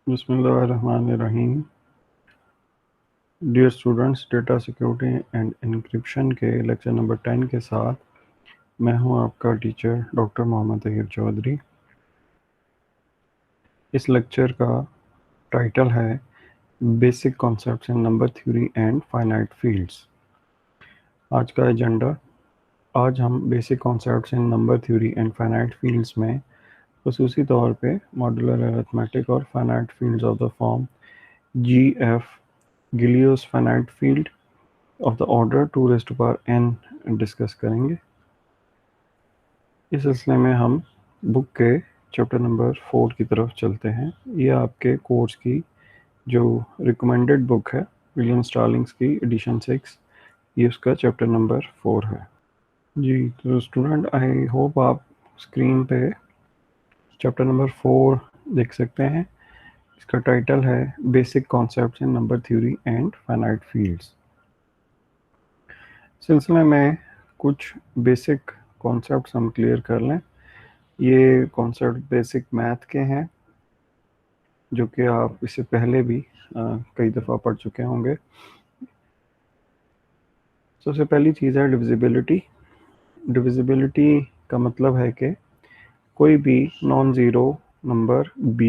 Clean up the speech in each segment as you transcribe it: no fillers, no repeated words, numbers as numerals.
बिस्मिल्लाहिर्रहमानिर्रहीम। Dear students, data security and encryption के lecture number 10 के साथ मैं हूं आपका टीचर डॉक्टर मोहम्मद तहीर चौधरी। इस लेक्चर का टाइटल है basic concepts in number theory and finite fields. आज का एजेंडा, आज हम basic concepts in number theory and finite fields में खसूसी तौर पे मॉड्यूलर अरिथमेटिक और finite fields of the form GF Galois finite field of the order 2n discuss करेंगे। इस सिलसिले में हम बुक के चैप्टर नंबर 4 की तरफ चलते हैं। ये आपके कोर्स की जो रिकमेंडेड बुक है, विलियम स्टार्लिंग्स की एडिशन 6, ये उसका चैप्टर नंबर 4 है जी। तो स्टूडेंट, आई होप आप स्क्रीन पे चैप्टर नंबर 4 देख सकते हैं। इसका टाइटल है basic concepts in number theory and finite fields. सिलसिले में कुछ बेसिक कॉन्सेप्ट्स हम क्लियर कर लें। ये कॉन्सेप्ट बेसिक मैथ के हैं जो कि आप इससे पहले भी कई दफ़ा पढ़ चुके होंगे। सबसे पहली चीज़ है डिविजिबिलिटी। डिविजिबिलिटी का मतलब है कि कोई भी नॉन ज़ीरो नंबर b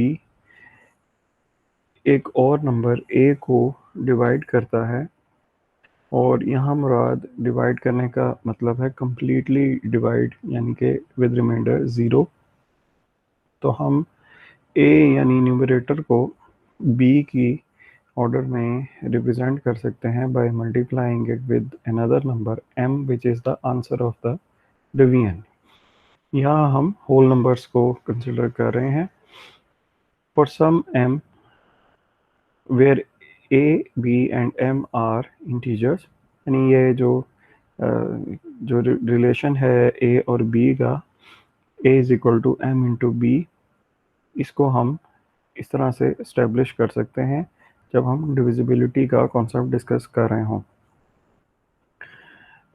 एक और नंबर a को डिवाइड करता है, और यहाँ मुराद डिवाइड करने का मतलब है कम्प्लीटली डिवाइड, यानी कि विद रिमाइंडर 0। तो हम a यानी न्यूमरेटर को b की ऑर्डर में रिप्रेजेंट कर सकते हैं by multiplying it with another number m which is the answer of the division. यहाँ हम होल नंबर्स को कंसिडर कर रहे हैं। For some m where a b and m are integers, यानी ये जो रिलेशन है a और b का, a is equal to m into b, इसको हम इस तरह से इस्टेब्लिश कर सकते हैं जब हम डिविजिबिलिटी का कॉन्सेप्ट डिस्कस कर रहे हों।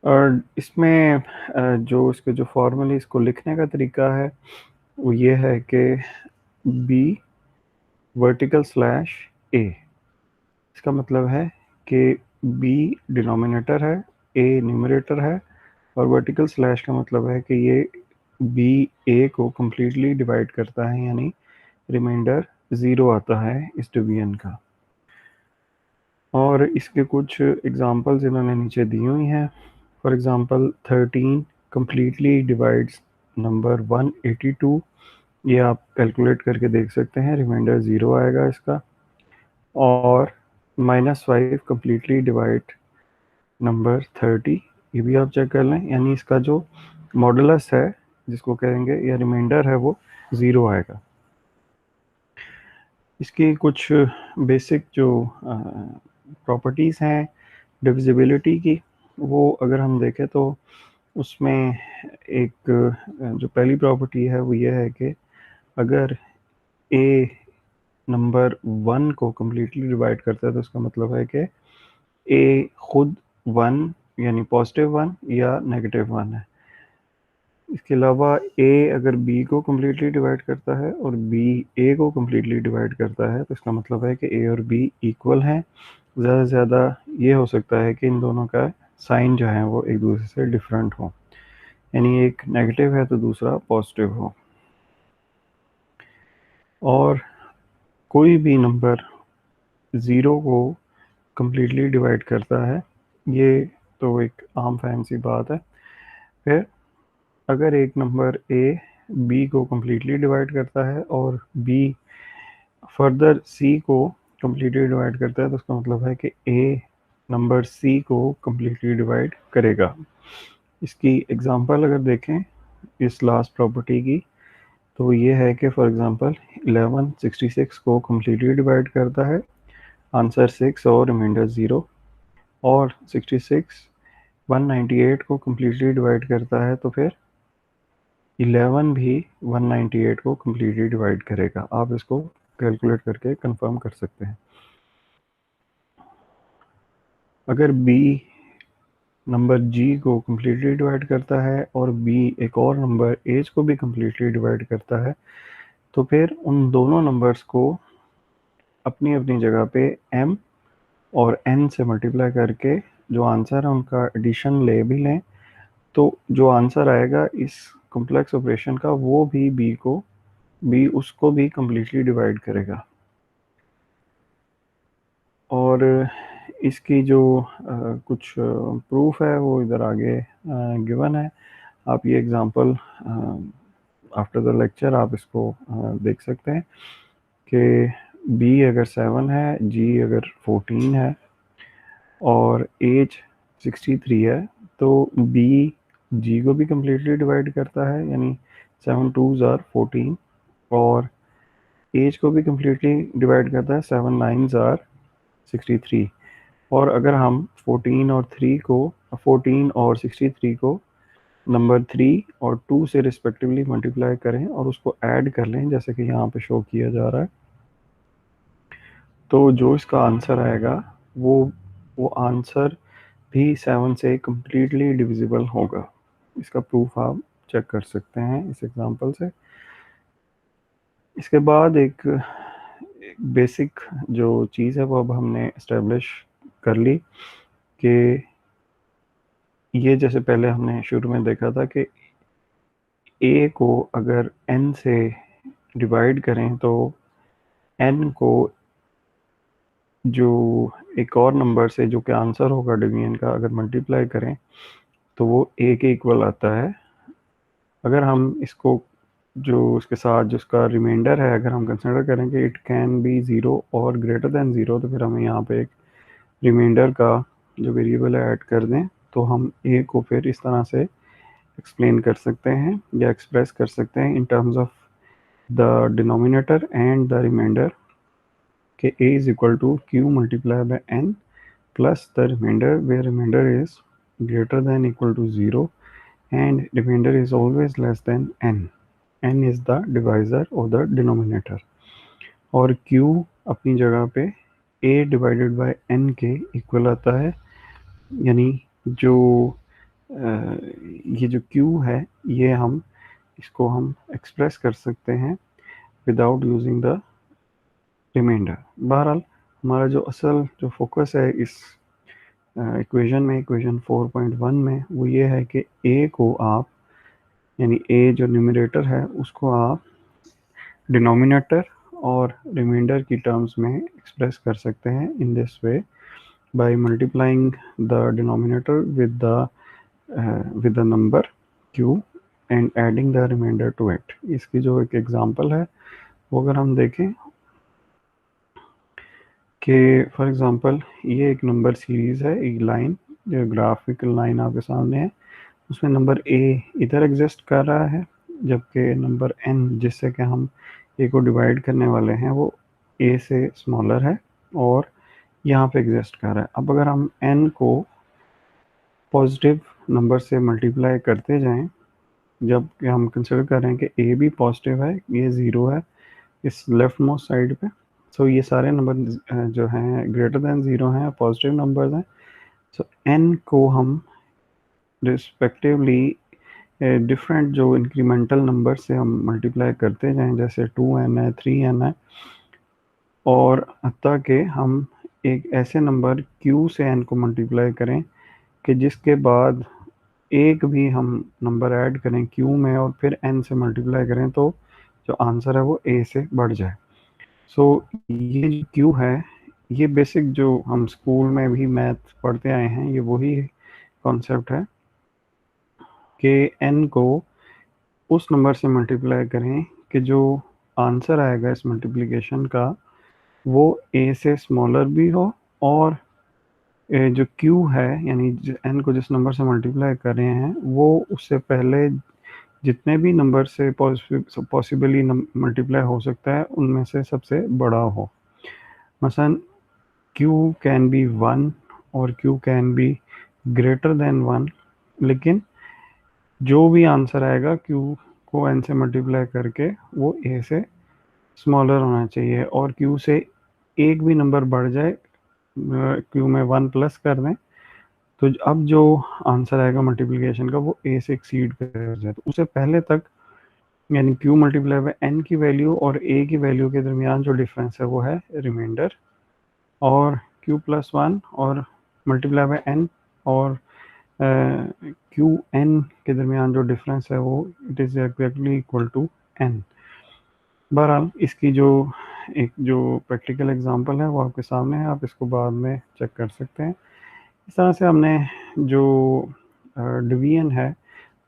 और इसमें जो इसके जो फॉर्मली इसको लिखने का तरीका है वो ये है कि b वर्टिकल स्लैश a। इसका मतलब है कि b डिनोमिनेटर है, a न्यूमरेटर है, और वर्टिकल स्लैश का मतलब है कि ये b a को कम्प्लीटली डिवाइड करता है, यानी रिमाइंडर 0 आता है इस डिवीजन का। और इसके कुछ एग्जांपल्स इन्होंने नीचे दी हुई हैं। For example 13 completely divides number 182। ये आप कैलकुलेट करके देख सकते हैं, रिमाइंडर 0 आएगा इसका। और -5 कम्प्लीटली डिवाइड नंबर 30, ये भी आप चेक कर लें, यानी इसका जो मॉडुलस है जिसको कहेंगे या रिमाइंडर है वो 0 आएगा। इसकी कुछ बेसिक जो प्रॉपर्टीज़ हैं डिविजिबिलिटी की, वो अगर हम देखें तो उसमें एक जो पहली प्रॉपर्टी है वो ये है कि अगर a नंबर 1 को कम्प्लीटली डिवाइड करता है तो उसका मतलब है कि a खुद 1 यानी +1 या -1 है। इसके अलावा a अगर b को कम्प्लीटली डिवाइड करता है और b a को कम्प्लीटली डिवाइड करता है तो इसका मतलब है कि a और b इक्वल हैं। ज़्यादा से ज़्यादा ये हो सकता है कि इन दोनों का साइन जो है वो एक दूसरे से डिफरेंट हो, यानी एक नेगेटिव है तो दूसरा पॉजिटिव हो। और कोई भी नंबर 0 को कम्प्लीटली डिवाइड करता है, ये तो एक आम फैंसी बात है। फिर अगर एक नंबर a b को कम्प्लीटली डिवाइड करता है और b फर्दर c को कम्प्लीटली डिवाइड करता है तो उसका मतलब है कि a नंबर c को कम्प्लीटली डिवाइड करेगा। इसकी एग्जांपल अगर देखें इस लास्ट प्रॉपर्टी की, तो ये है कि फॉर एग्जांपल 11 66 को कम्प्लीटली डिवाइड करता है, आंसर 6 और रिमाइंडर 0। और 66 198 को कम्प्लीटली डिवाइड करता है तो फिर 11 भी 198 को कम्प्लीटली डिवाइड करेगा। आप इसको कैलकुलेट करके कंफर्म कर सकते हैं। अगर b नंबर g को कम्प्लीटली डिवाइड करता है और b एक और नंबर h को भी कम्प्लीटली डिवाइड करता है तो फिर उन दोनों नंबर्स को अपनी अपनी जगह पे m और n से मल्टीप्लाई करके जो आंसर है उनका एडिशन ले भी लें, तो जो आंसर आएगा इस कॉम्प्लेक्स ऑपरेशन का वो भी b उसको भी कम्प्लीटली डिवाइड करेगा। और इसकी जो कुछ प्रूफ है वो इधर आगे गिवन है। आप ये एग्जांपल आफ्टर द लेक्चर आप इसको देख सकते हैं कि b अगर 7 है, g अगर 14 है और एज 63 है, तो b g को भी कम्प्लीटली डिवाइड करता है, यानी 7 2s आर 14, और एज को भी कम्प्लीटली डिवाइड करता है, 7 9s आर 63। और अगर हम 14 और 63 को नंबर 3 और 2 से रिस्पेक्टिवली मल्टीप्लाई करें और उसको ऐड कर लें, जैसे कि यहाँ पे शो किया जा रहा है, तो जो इसका आंसर आएगा वो आंसर भी 7 से कम्प्लीटली डिविजिबल होगा। इसका प्रूफ आप चेक कर सकते हैं इस एग्जांपल से। इसके बाद एक बेसिक जो चीज़ है वो अब हमने इस्टेब्लिश कर ली कि ये जैसे पहले हमने शुरू में देखा था कि a को अगर n से डिवाइड करें तो n को जो एक और नंबर से जो कि आंसर होगा डिवीजन का अगर मल्टीप्लाई करें तो वो a के इक्वल आता है। अगर हम इसको जो उसके साथ जो उसका रिमाइंडर है अगर हम कंसिडर करें कि इट कैन बी 0 और ग्रेटर देन 0, तो फिर हमें यहाँ पे एक रिमाइंडर का जो वेरिएबल है ऐड कर दें, तो हम a को फिर इस तरह से एक्सप्लेन कर सकते हैं या एक्सप्रेस कर सकते हैं in terms of the denominator and the remainder के a is equal to q multiply by n plus the remainder where remainder is greater than equal to 0 and remainder is always less than n. n is the divisor of the denominator और q अपनी जगह पे a divided by n के equal आता है, यानी जो ये जो q है ये हम इसको हम एक्सप्रेस कर सकते हैं विदाउट यूजिंग द रिमाइंडर। बहरहाल हमारा जो असल जो फोकस है इस इक्वेशन में, इक्वेशन 4.1 में, वो ये है कि a को आप यानी a जो न्यूमरेटर है उसको आप डिनोमिनेटर और रिमाइंडर की टर्म्स में एक्सप्रेस कर सकते हैं in this way by multiplying the denominator with the number q and adding the remainder to it. इसकी जो एक एग्जांपल है वो अगर हम देखें कि फॉर एग्जांपल ये एक नंबर सीरीज़ है, एक लाइन जो ग्राफिकल लाइन आपके सामने है, उसमें नंबर a इधर एग्जिस्ट कर रहा है, जबकि नंबर n जिससे कि हम a को डिवाइड करने वाले हैं वो a से स्मॉलर है और यहाँ पे एग्जिस्ट कर रहा है। अब अगर हम n को पॉजिटिव नंबर से मल्टीप्लाई करते जाएं, जबकि हम कंसिडर कर रहे हैं कि a भी पॉजिटिव है, ये 0 है इस लेफ्ट मोस्ट साइड पे, सो ये सारे नंबर जो हैं ग्रेटर देन 0 हैं, पॉजिटिव नंबर्स हैं। सो n को हम रिस्पेक्टिवली डिफरेंट जो इंक्रीमेंटल नंबर से हम मल्टीप्लाई करते जाएं, जैसे 2n है, 3n है, और हत्ता कि हम एक ऐसे नंबर q से n को मल्टीप्लाई करें कि जिसके बाद एक भी हम नंबर ऐड करें q में और फिर n से मल्टीप्लाई करें तो जो आंसर है वो a से बढ़ जाए। सो ये जो q है ये बेसिक जो हम स्कूल में भी मैथ पढ़ते आए हैं ये वही कॉन्सेप्ट है कि n को उस नंबर से मल्टीप्लाई करें कि जो आंसर आएगा इस मल्टीप्लिकेशन का वो a से स्मॉलर भी हो और जो q है यानी n को जिस नंबर से मल्टीप्लाई कर रहे हैं वो उससे पहले जितने भी नंबर से पॉसिबली मल्टीप्लाई हो सकता है उनमें से सबसे बड़ा हो। मसलन q कैन बी 1 और q can be greater than 1, लेकिन जो भी आंसर आएगा q को n से मल्टीप्लाई करके वो a से स्मॉलर होना चाहिए, और q से एक भी नंबर बढ़ जाए, q में 1 प्लस कर दें, तो अब जो आंसर आएगा मल्टीप्लिकेशन का वो a से एक्सीड कर जाए। तो उससे पहले तक यानी q मल्टीप्लाई बाय n की वैल्यू और a की वैल्यू के दरमियान जो डिफरेंस है वो है रिमाइंडर, और q प्लस 1 और मल्टीप्लाई बाय n और क्यू एन के दरमियान जो डिफरेंस है वो it is exactly equal to n। बहरहाल इसकी जो एक जो प्रैक्टिकल एग्जांपल है वो आपके सामने है, आप इसको बाद में चेक कर सकते हैं। इस तरह से हमने जो डिवीजन है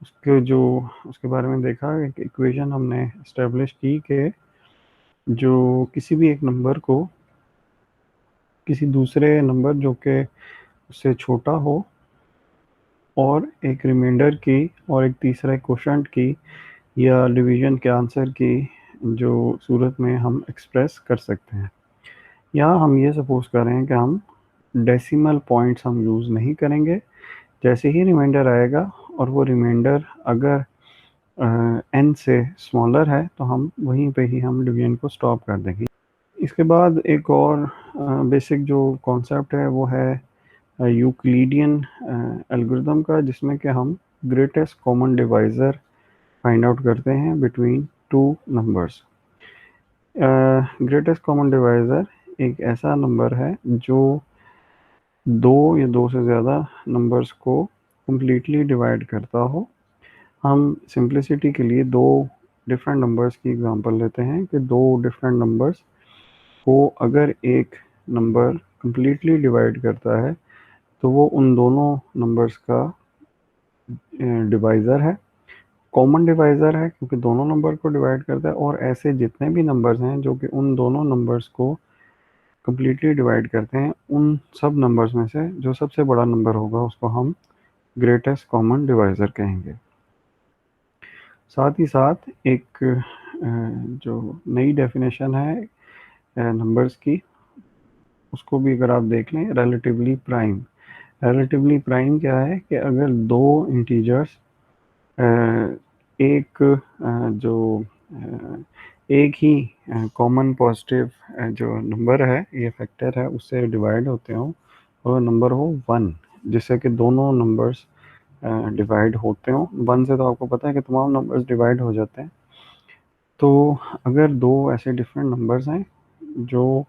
उसके बारे में देखा। एक इक्वेशन हमने इस्टेब्लिश की कि जो किसी भी एक नंबर को किसी दूसरे नंबर जो कि उससे छोटा हो और एक रिमाइंडर की और एक तीसरा क्वोशंट की या डिवीजन के आंसर की जो सूरत में हम एक्सप्रेस कर सकते हैं। यहाँ हम ये सपोज कर रहे हैं कि हम डेसिमल पॉइंट्स हम यूज़ नहीं करेंगे। जैसे ही रिमाइंडर आएगा और वो रिमाइंडर अगर n से स्मॉलर है तो हम वहीं पे ही हम डिवीजन को स्टॉप कर देंगे। इसके बाद एक और बेसिक जो कॉन्सेप्ट है वो है यूक्लिडियन एल्गोरिथम का, जिसमें कि हम greatest common divisor find out करते हैं between two numbers. Greatest common divisor एक ऐसा नंबर है जो दो या दो से ज़्यादा नंबर्स को कम्प्लीटली डिवाइड करता हो। हम सिंप्लिसिटी के लिए दो डिफरेंट नंबर्स की एग्जांपल लेते हैं कि दो डिफरेंट नंबर्स को अगर एक नंबर कम्प्लीटली डिवाइड करता है तो वो उन दोनों नंबर्स का डिवाइज़र है, कॉमन डिवाइज़र है क्योंकि दोनों नंबर को डिवाइड करता है, और ऐसे जितने भी नंबर्स हैं जो कि उन दोनों नंबर्स को कम्प्लीटली डिवाइड करते हैं, उन सब नंबर्स में से जो सबसे बड़ा नंबर होगा उसको हम ग्रेटेस्ट कॉमन डिवाइज़र कहेंगे। साथ ही साथ एक जो नई डेफिनेशन है नंबर्स की, उसको भी अगर आप देख लें, रिलेटिवली प्राइम। रिलेटिवली प्राइम क्या है कि अगर दो इंटीजर्स एक जो एक ही कॉमन पॉजिटिव जो नंबर है, ये फैक्टर है, उससे डिवाइड होते हो और नंबर हो 1, जिससे कि दोनों नंबर्स डिवाइड होते हो 1 से, तो आपको पता है कि तमाम नंबर्स डिवाइड हो जाते हैं। तो अगर दो ऐसे डिफरेंट नंबर्स हैं जो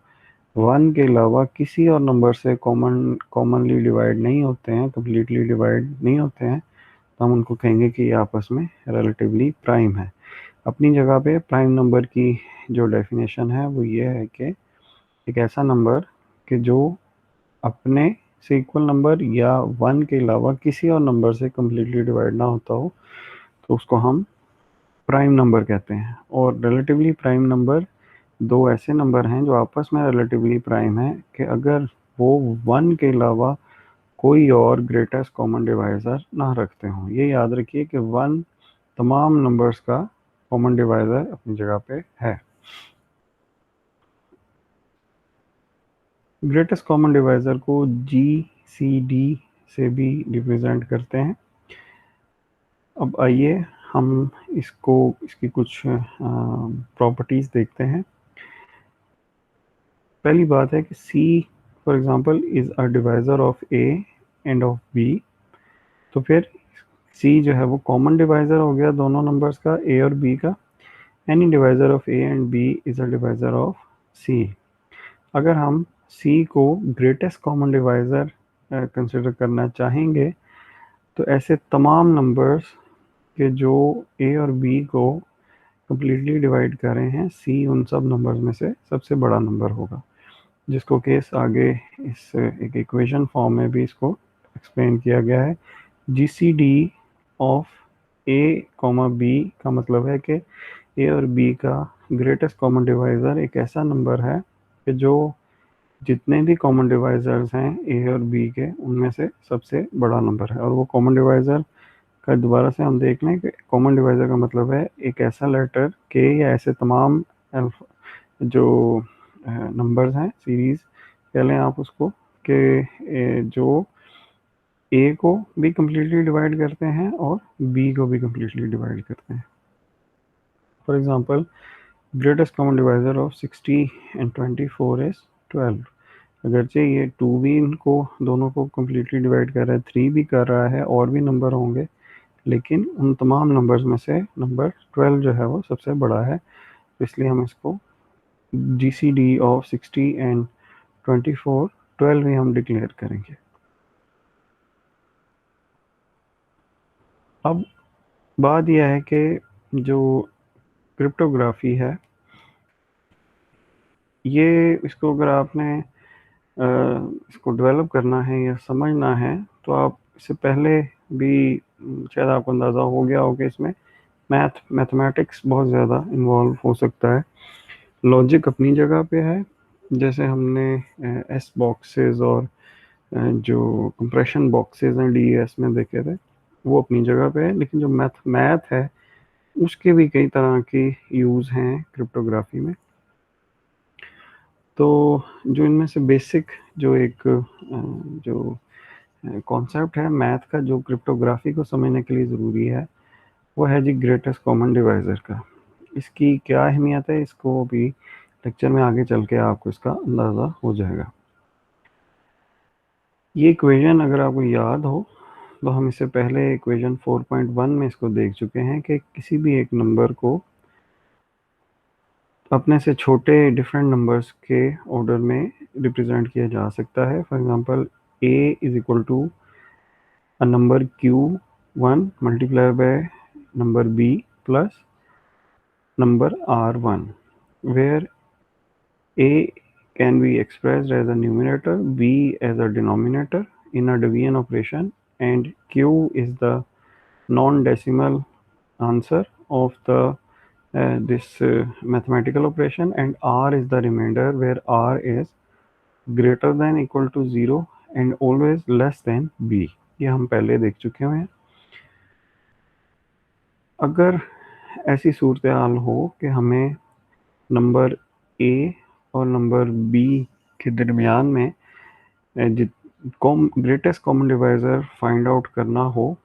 1 के अलावा किसी और नंबर से कॉमनली डिवाइड नहीं होते हैं, कम्प्लीटली डिवाइड नहीं होते हैं, तो हम उनको कहेंगे कि ये आपस में रिलेटिवली प्राइम है। अपनी जगह पे प्राइम नंबर की जो डेफिनेशन है वो ये है कि एक ऐसा नंबर कि जो अपने से इक्वल नंबर या 1 के अलावा किसी और नंबर से कम्प्लीटली डिवाइड ना होता हो तो उसको हम प्राइम नंबर कहते हैं। और रिलेटिवली प्राइम नंबर दो ऐसे नंबर हैं जो आपस में रिलेटिवली प्राइम है कि अगर वो 1 के अलावा कोई और ग्रेटेस्ट कॉमन डिवाइज़र ना रखते हों। ये याद रखिए कि 1 तमाम नंबर्स का कॉमन डिवाइज़र अपनी जगह पे है। ग्रेटेस्ट कॉमन डिवाइज़र को GCD से भी रिप्रेजेंट करते हैं। अब आइए हम इसकी कुछ प्रॉपर्टीज़ देखते हैं। पहली बात है कि C for example is a divisor of A end of B। तो फिर C जो है वो कॉमन डिवाइज़र हो गया दोनों नंबर्स का, A और B का। Any divisor of A and B is a divisor of C। अगर हम C को ग्रेटेस्ट कॉमन डिवाइज़र कंसिडर करना चाहेंगे तो ऐसे तमाम नंबर्स के जो A और B को कम्प्लीटली डिवाइड कर रहे हैं, C उन सब नंबर्स में से सबसे बड़ा नंबर होगा, जिसको केस आगे इस एक इक्वेशन फॉर्म में भी इसको एक्सप्लेन किया गया है। GCD ऑफ A, B का मतलब है कि A और B का ग्रेटेस्ट कॉमन डिवाइज़र एक ऐसा नंबर है कि जो जितने भी कॉमन डिवाइज़र्स हैं A और B के, उनमें से सबसे बड़ा नंबर है। और वो कॉमन डिवाइज़र का दोबारा से हम देख लें कि कॉमन डिवाइज़र का मतलब है एक ऐसा लेटर के या ऐसे तमाम जो नंबर्स हैं, सीरीज़ कह लें आप उसको, कि जो A को भी कम्प्लीटली डिवाइड करते हैं और B को भी कम्प्लीटली डिवाइड करते हैं। For example, greatest common divisor of 60 and 24 is 12। अगरचे ये 2 भी इनको दोनों को कम्प्लीटली डिवाइड कर रहा है, 3 भी कर रहा है, और भी नंबर होंगे, लेकिन उन तमाम नंबर्स में से नंबर 12 जो है वो सबसे बड़ा है, इसलिए हम इसको GCD ऑफ 60 एंड 24 12 ही हम डिक्लेयर करेंगे। अब बात यह है कि जो क्रिप्टोग्राफी है, ये इसको अगर आपने इसको डेवलप करना है या समझना है तो आप इससे पहले भी शायद आपको अंदाज़ा हो गया हो कि इसमें मैथमेटिक्स बहुत ज़्यादा इन्वॉल्व हो सकता है। लॉजिक अपनी जगह पे है, जैसे हमने एस बॉक्सेस और जो कंप्रेशन बॉक्सेस हैं DES में देखे थे, वो अपनी जगह पे है। लेकिन जो मैथ है उसके भी कई तरह के यूज़ हैं क्रिप्टोग्राफी में। तो जो इनमें से बेसिक जो एक जो कॉन्सेप्ट है मैथ का, जो क्रिप्टोग्राफी को समझने के लिए ज़रूरी है, वो है जी ग्रेटेस्ट कॉमन डिवाइज़र का। इसकी क्या अहमियत है, इसको भी लेक्चर में आगे चल के आपको इसका अंदाज़ा हो जाएगा। ये इक्वेशन अगर आपको याद हो तो हम इससे पहले इक्वेशन 4.1 में इसको देख चुके हैं कि किसी भी एक नंबर को अपने से छोटे डिफरेंट नंबर्स के ऑर्डर में रिप्रेजेंट किया जा सकता है। For example a is equal to a number q1 multiply by number b plus number r1, where a can be expressed as a numerator, b as a denominator in a division operation, and q is the non-decimal answer of the this mathematical operation, and r is the remainder where r is greater than equal to 0 and always less than b। ये हम पहले देख चुके हुए हैं। अगर ऐसी सूरत हाल हो कि हमें नंबर a और नंबर b के दरमियान में greatest common divisor find out करना हो,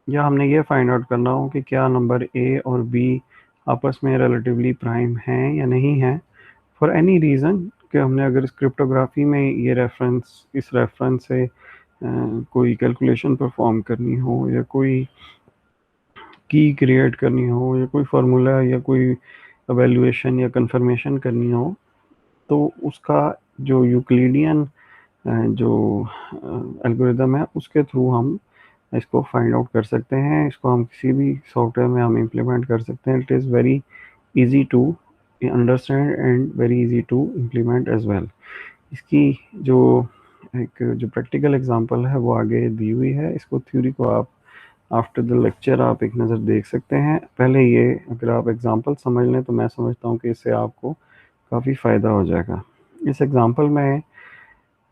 या हमने ये फाइंड आउट करना हो कि क्या नंबर a और b आपस में रिलेटिवली प्राइम हैं या नहीं हैं, फॉर एनी रीज़न, कि हमने अगर क्रिप्टोग्राफी में ये इस रेफरेंस से कोई कैलकुलेशन परफॉर्म करनी हो, या कोई की क्रिएट करनी हो, या कोई फार्मूला या कोई एवेल्यूएशन या कंफर्मेशन करनी हो, तो उसका जो यूक्लिडियन जो एल्गोरिदम है उसके थ्रू हम इसको फाइंड आउट कर सकते हैं। इसको हम किसी भी सॉफ्टवेयर में हम इम्प्लीमेंट कर सकते हैं। It is very easy to understand and very easy to implement as well. इसकी जो जो प्रैक्टिकल एग्जांपल है वो आगे दी हुई है। इसको थ्योरी को आप आफ्टर द लेक्चर आप एक नज़र देख सकते हैं। पहले ये अगर आप एग्जांपल समझ लें तो मैं समझता हूँ कि इससे आपको काफ़ी फ़ायदा हो जाएगा। इस एग्जांपल में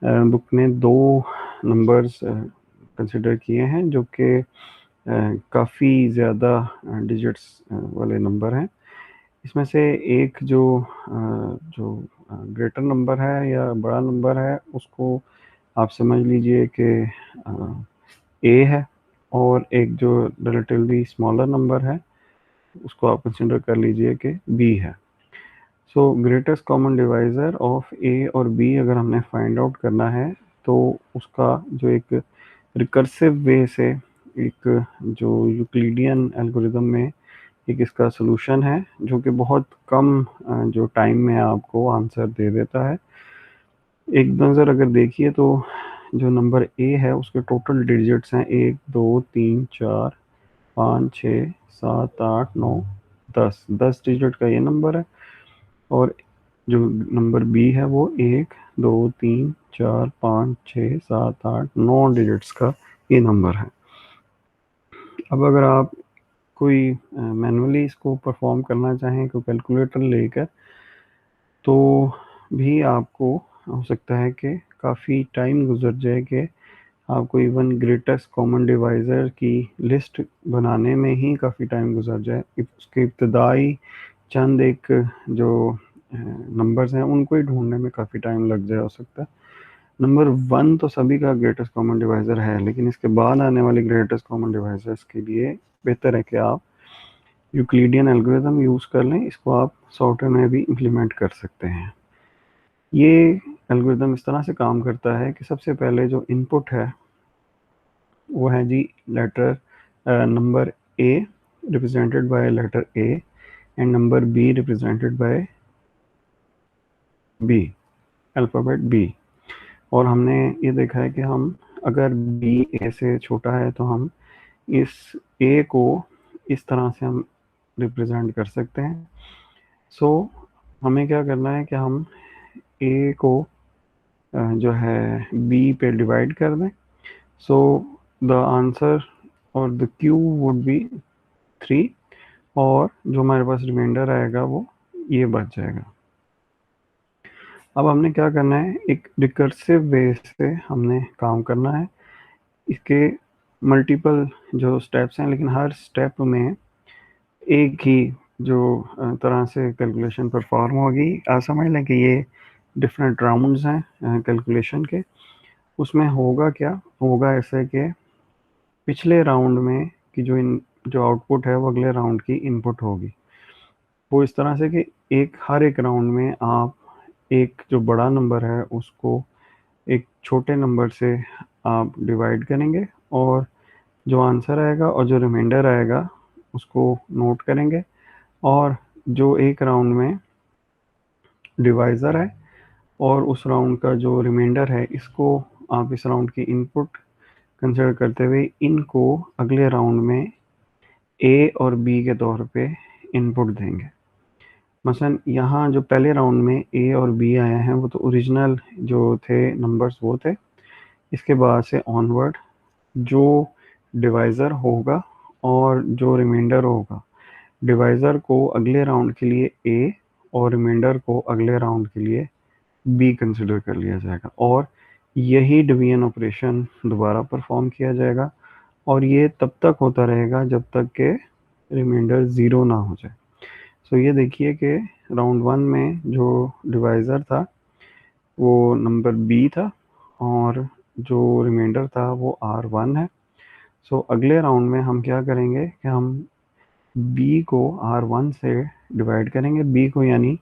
बुक ने दो नंबर्स कंसिडर किए हैं जो कि काफ़ी ज़्यादा डिजिट्स वाले नंबर हैं। इसमें से एक जो ग्रेटर नंबर है या बड़ा नंबर है उसको आप समझ लीजिए कि a है, और एक जो रिलेटिवली स्मॉलर नंबर है उसको आप कंसिडर कर लीजिए कि b है। सो greatest common divisor of a और b अगर हमने फाइंड आउट करना है तो उसका जो एक रिकर्सिव वे से एक जो यूक्लिडियन एल्गोरिदम में एक इसका सलूशन है जो कि बहुत कम जो टाइम में आपको आंसर दे देता है। एक नज़र अगर देखिए तो जो नंबर a है उसके टोटल डिजिट्स हैं 1 2 3 4 5 6 7 8 9 10 डिजिट का ये नंबर है, और जो नंबर b है वो 1 2 3 4 5 6 7 8 9 डिजिट्स का ये नंबर है। अब अगर आप कोई मैनुअली इसको परफॉर्म करना चाहें कोई कैलकुलेटर लेकर, तो भी आपको हो सकता है कि काफ़ी टाइम गुजर जाए कि आपको इवन ग्रेटेस्ट कॉमन डिवाइज़र की लिस्ट बनाने में ही काफ़ी टाइम गुजर जाए। उसके इब्तदाई चंद एक जो नंबर्स हैं उनको ही ढूंढने में काफ़ी टाइम लग जाए हो सकता है। नंबर 1 तो सभी का ग्रेटेस्ट कॉमन डिवाइज़र है, लेकिन इसके बाद आने वाले ग्रेटेस्ट कॉमन डिवाइज़र्स के लिए बेहतर है कि आप यूक्लिडियन एल्गोरिदम यूज़ कर लें। इसको आप सॉफ्टवेयर में भी इम्प्लीमेंट कर सकते हैं। ये एल्गोरिदम इस तरह से काम करता है कि सबसे पहले जो इनपुट है वो है जी letter number A represented by letter A and number B represented by B, alphabet B। और हमने ये देखा है कि हम अगर B A से छोटा है तो हम इस A को इस तरह से हम रिप्रेजेंट कर सकते हैं। सो हमें क्या करना है कि हम A को जो है B पे डिवाइड कर दें। सो द आंसर और द क्यू वुड बी 3 और जो हमारे पास रिमाइंडर आएगा वो ये बच जाएगा। अब हमने क्या करना है, एक रिकर्सिव वे से हमने काम करना है। इसके मल्टीपल जो स्टेप्स हैं, लेकिन हर स्टेप में एक ही जो तरह से कैलकुलेशन परफॉर्म होगी। आप समझ लें कि ये डिफरेंट राउंड्स हैं कैलकुलेशन के। उसमें होगा क्या, होगा ऐसे कि पिछले राउंड में की जो आउटपुट है वो अगले राउंड की इनपुट होगी। वो इस तरह से कि हर एक राउंड में आप एक जो बड़ा नंबर है उसको एक छोटे नंबर से आप डिवाइड करेंगे और जो आंसर आएगा और जो रिमाइंडर आएगा उसको नोट करेंगे। और जो एक राउंड में डिवाइज़र है और उस राउंड का जो रिमाइंडर है, इसको आप इस राउंड की इनपुट कंसिडर करते हुए इनको अगले राउंड में ए और बी के तौर पे इनपुट देंगे। मसलन यहाँ जो पहले राउंड में ए और बी आए हैं वो तो ओरिजिनल जो थे नंबर्स वो थे। इसके बाद से ऑनवर्ड जो डिवाइज़र होगा और जो रिमाइंडर होगा, डिवाइज़र को अगले राउंड के लिए ए और रिमाइंडर को अगले राउंड के लिए बी कंसिडर कर लिया जाएगा और यही डिवीजन ऑपरेशन दोबारा परफॉर्म किया जाएगा और ये तब तक होता रहेगा जब तक के रिमाइंडर 0 ना हो जाए। सो ये देखिए कि राउंड 1 में जो डिवाइज़र था वो नंबर बी था और जो रिमाइंडर था वो R1 है। सो अगले राउंड में हम क्या करेंगे कि हम b को R1 से डिवाइड करेंगे। b को यानी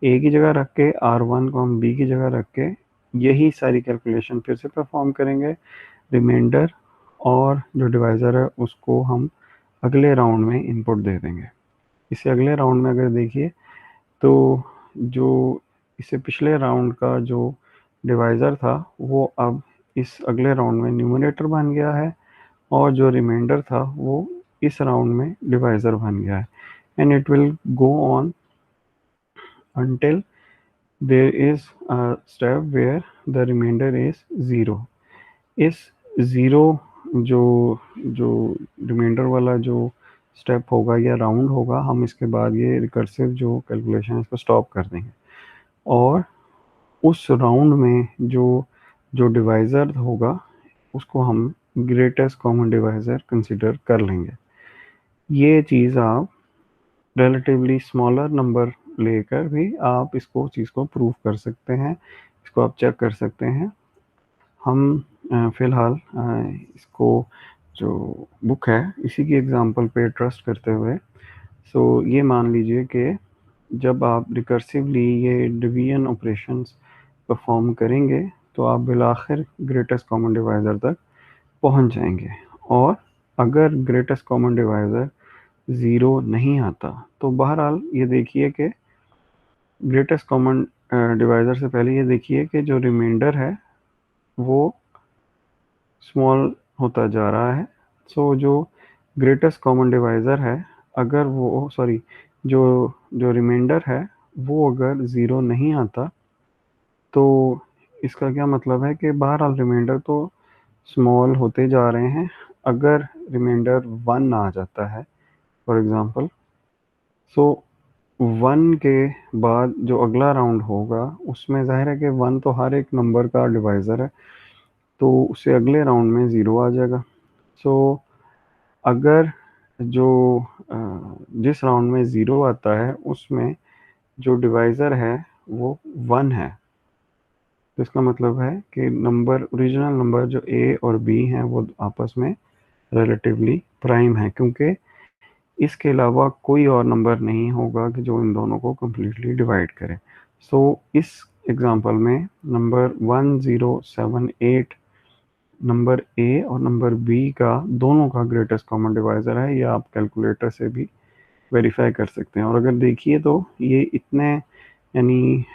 a की जगह रख के, R1 को हम b की जगह रख के यही सारी कैलकुलेशन फिर से परफॉर्म करेंगे। रिमाइंडर और जो डिवाइज़र है उसको हम अगले राउंड में इनपुट दे देंगे। इसे अगले राउंड में अगर देखिए तो जो इससे पिछले राउंड का जो डिवाइज़र था वो अब इस अगले राउंड में न्यूमरेटर बन गया है और जो रिमाइंडर था वो इस राउंड में डिवाइज़र बन गया है। And it will go on until there is a step where the remainder is 0। इस 0 जो जो रिमाइंडर वाला जो स्टेप होगा या राउंड होगा, हम इसके बाद ये रिकर्सिव जो कैलकुलेशन है इसको स्टॉप कर देंगे और उस राउंड में जो डिवाइज़र होगा उसको हम ग्रेटेस्ट कॉमन डिवाइज़र कंसिडर कर लेंगे। ये चीज़ आप रिलेटिवली स्मॉलर नंबर लेकर भी आप इसको चीज़ को प्रूव कर सकते हैं, इसको आप चेक कर सकते हैं। हम फ़िलहाल इसको जो बुक है इसी की एग्ज़ाम्पल पे ट्रस्ट करते हुए ये मान लीजिए कि जब आप रिकर्सिवली ये डिवीजन ऑपरेशंस परफॉर्म करेंगे तो आप बिलाखिर ग्रेटेस्ट कॉमन डिवाइज़र तक पहुंच जाएंगे। और अगर ग्रेटेस्ट कॉमन डिवाइज़र 0 नहीं आता तो बहरहाल ये देखिए कि ग्रेटेस्ट कॉमन डिवाइज़र से पहले ये देखिए कि जो रिमाइंडर है वो स्मॉल होता जा रहा है। जो ग्रेटेस्ट कॉमन डिवाइज़र है अगर वो जो रिमाइंडर है वो अगर 0 नहीं आता तो इसका क्या मतलब है कि बहरहाल रिमाइंडर तो स्मॉल होते जा रहे हैं। अगर रिमाइंडर 1 आ जाता है फॉर एग्ज़ाम्पल, 1 के बाद जो अगला राउंड होगा उसमें ज़ाहिर है कि 1 तो हर एक नंबर का डिवाइज़र है तो उससे अगले राउंड में 0 आ जाएगा। अगर जो जिस राउंड में 0 आता है उसमें जो डिवाइज़र है वो 1 है तो इसका मतलब है कि ओरिजिनल नंबर जो a और b हैं वो आपस में रिलेटिवली प्राइम है, क्योंकि इसके अलावा कोई और नंबर नहीं होगा कि जो इन दोनों को कम्प्लीटली डिवाइड करे। इस एग्ज़ाम्पल में नंबर 1078 नंबर ए और नंबर बी का दोनों का ग्रेटेस्ट कॉमन डिवाइज़र है, या आप कैलकुलेटर से भी वेरीफाई कर सकते हैं। और अगर देखिए तो ये इतने यानी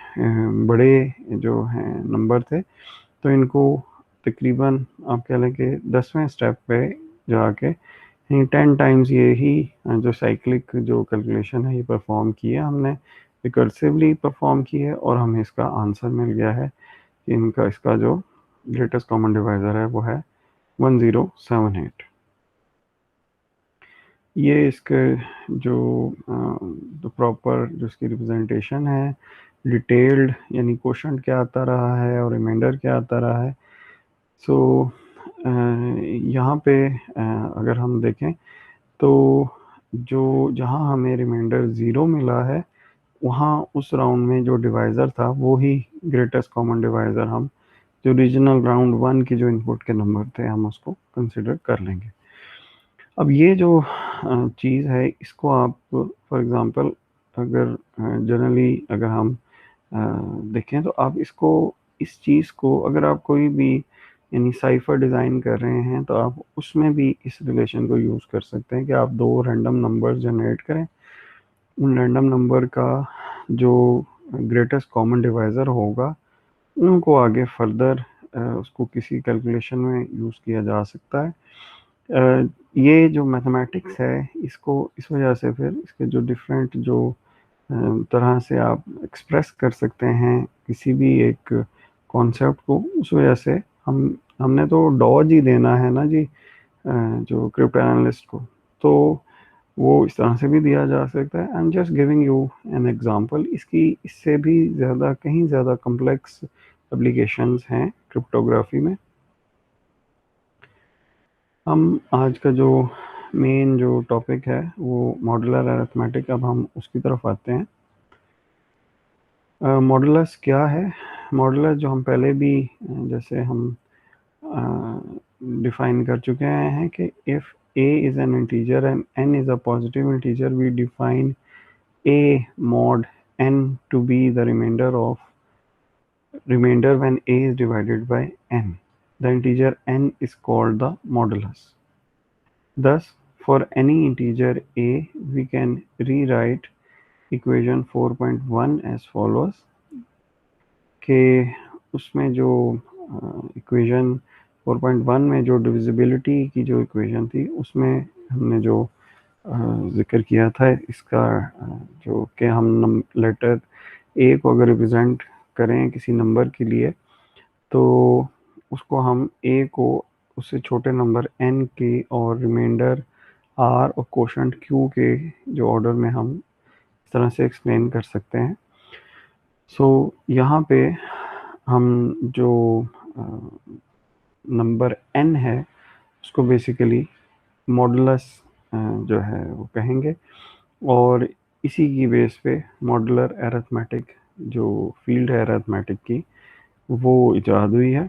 बड़े जो हैं नंबर थे, तो इनको तकरीबन आप कह लें कि 10वें स्टेप पे जाके 10 टाइम्स ये ही जो साइक्लिक जो कैलकुलेशन है ये परफॉर्म की है हमने, रिकर्सिवली परफॉर्म की है, और हमें इसका आंसर मिल गया है कि इसका जो ग्रेटेस्ट कॉमन डिवाइज़र है वो है 1078। ये इसके जो प्रॉपर जो इसकी रिप्रेजेंटेशन है, डिटेल्ड यानी क्वोशंट क्या आता रहा है और रिमाइंडर क्या आता रहा है। सो यहाँ पे अगर हम देखें तो जो जहाँ हमें रिमाइंडर 0 मिला है, वहाँ उस राउंड में जो डिवाइज़र था वो ही ग्रेटेस्ट कॉमन डिवाइज़र, हम जो ओरिजिनल राउंड 1 की जो इनपुट के नंबर थे हम उसको कंसिडर कर लेंगे। अब ये जो चीज़ है इसको आप फॉर एग्ज़ाम्पल अगर जनरली अगर हम देखें तो आप इसको इस चीज़ को अगर आप कोई भी यानी साइफ़र डिज़ाइन कर रहे हैं तो आप उसमें भी इस रिलेशन को यूज़ कर सकते हैं कि आप 2 रैंडम नंबर्स जनरेट करें, उन रैंडम नंबर का जो ग्रेटेस्ट कॉमन डिवाइज़र होगा उनको आगे फर्दर उसको किसी कैलकुलेशन में यूज़ किया जा सकता है। ये जो मैथमेटिक्स है इसको इस वजह से फिर इसके जो डिफरेंट जो तरह से आप एक्सप्रेस कर सकते हैं किसी भी एक कॉन्सेप्ट को, उस वजह से हमने तो डॉज ही देना है ना जी जो क्रिप्टो एनालिस्ट को, तो वो इस तरह से भी दिया जा सकता है। I am just giving you an example. इसकी इससे भी ज़्यादा कहीं ज़्यादा कॉम्प्लेक्स एप्लीकेशंस हैं क्रिप्टोग्राफी में। हम आज का जो मेन जो टॉपिक है वो मॉडुलर अरिथमेटिक, अब हम उसकी तरफ आते हैं। मॉडुलस क्या है? मॉडुलस जो हम पहले भी जैसे हम डिफाइन कर चुके हैं कि if a is an integer and n is a positive integer, we define a mod n to be the remainder when a is divided by n. The integer n is called the modulus. Thus, for any integer a, we can rewrite equation 4.1 as follows कि उसमें जो equation 4.1 में जो divisibility की जो equation थी उसमें हमने जो जिक्र किया था इसका जो कि हम लेटर ए को अगर रिप्रेजेंट करें किसी नंबर के लिए तो उसको हम ए को उससे छोटे नंबर एन के और रिमाइंडर आर और कोशंट क्यू के जो ऑर्डर में हम इस तरह से एक्सप्लेन कर सकते हैं। सो यहाँ पे हम जो नंबर n है उसको बेसिकली मॉडुलस जो है वो कहेंगे, और इसी की बेस पे मॉडुलर अरिथमेटिक जो फील्ड है अरिथमेटिक की वो इजाद हुई है।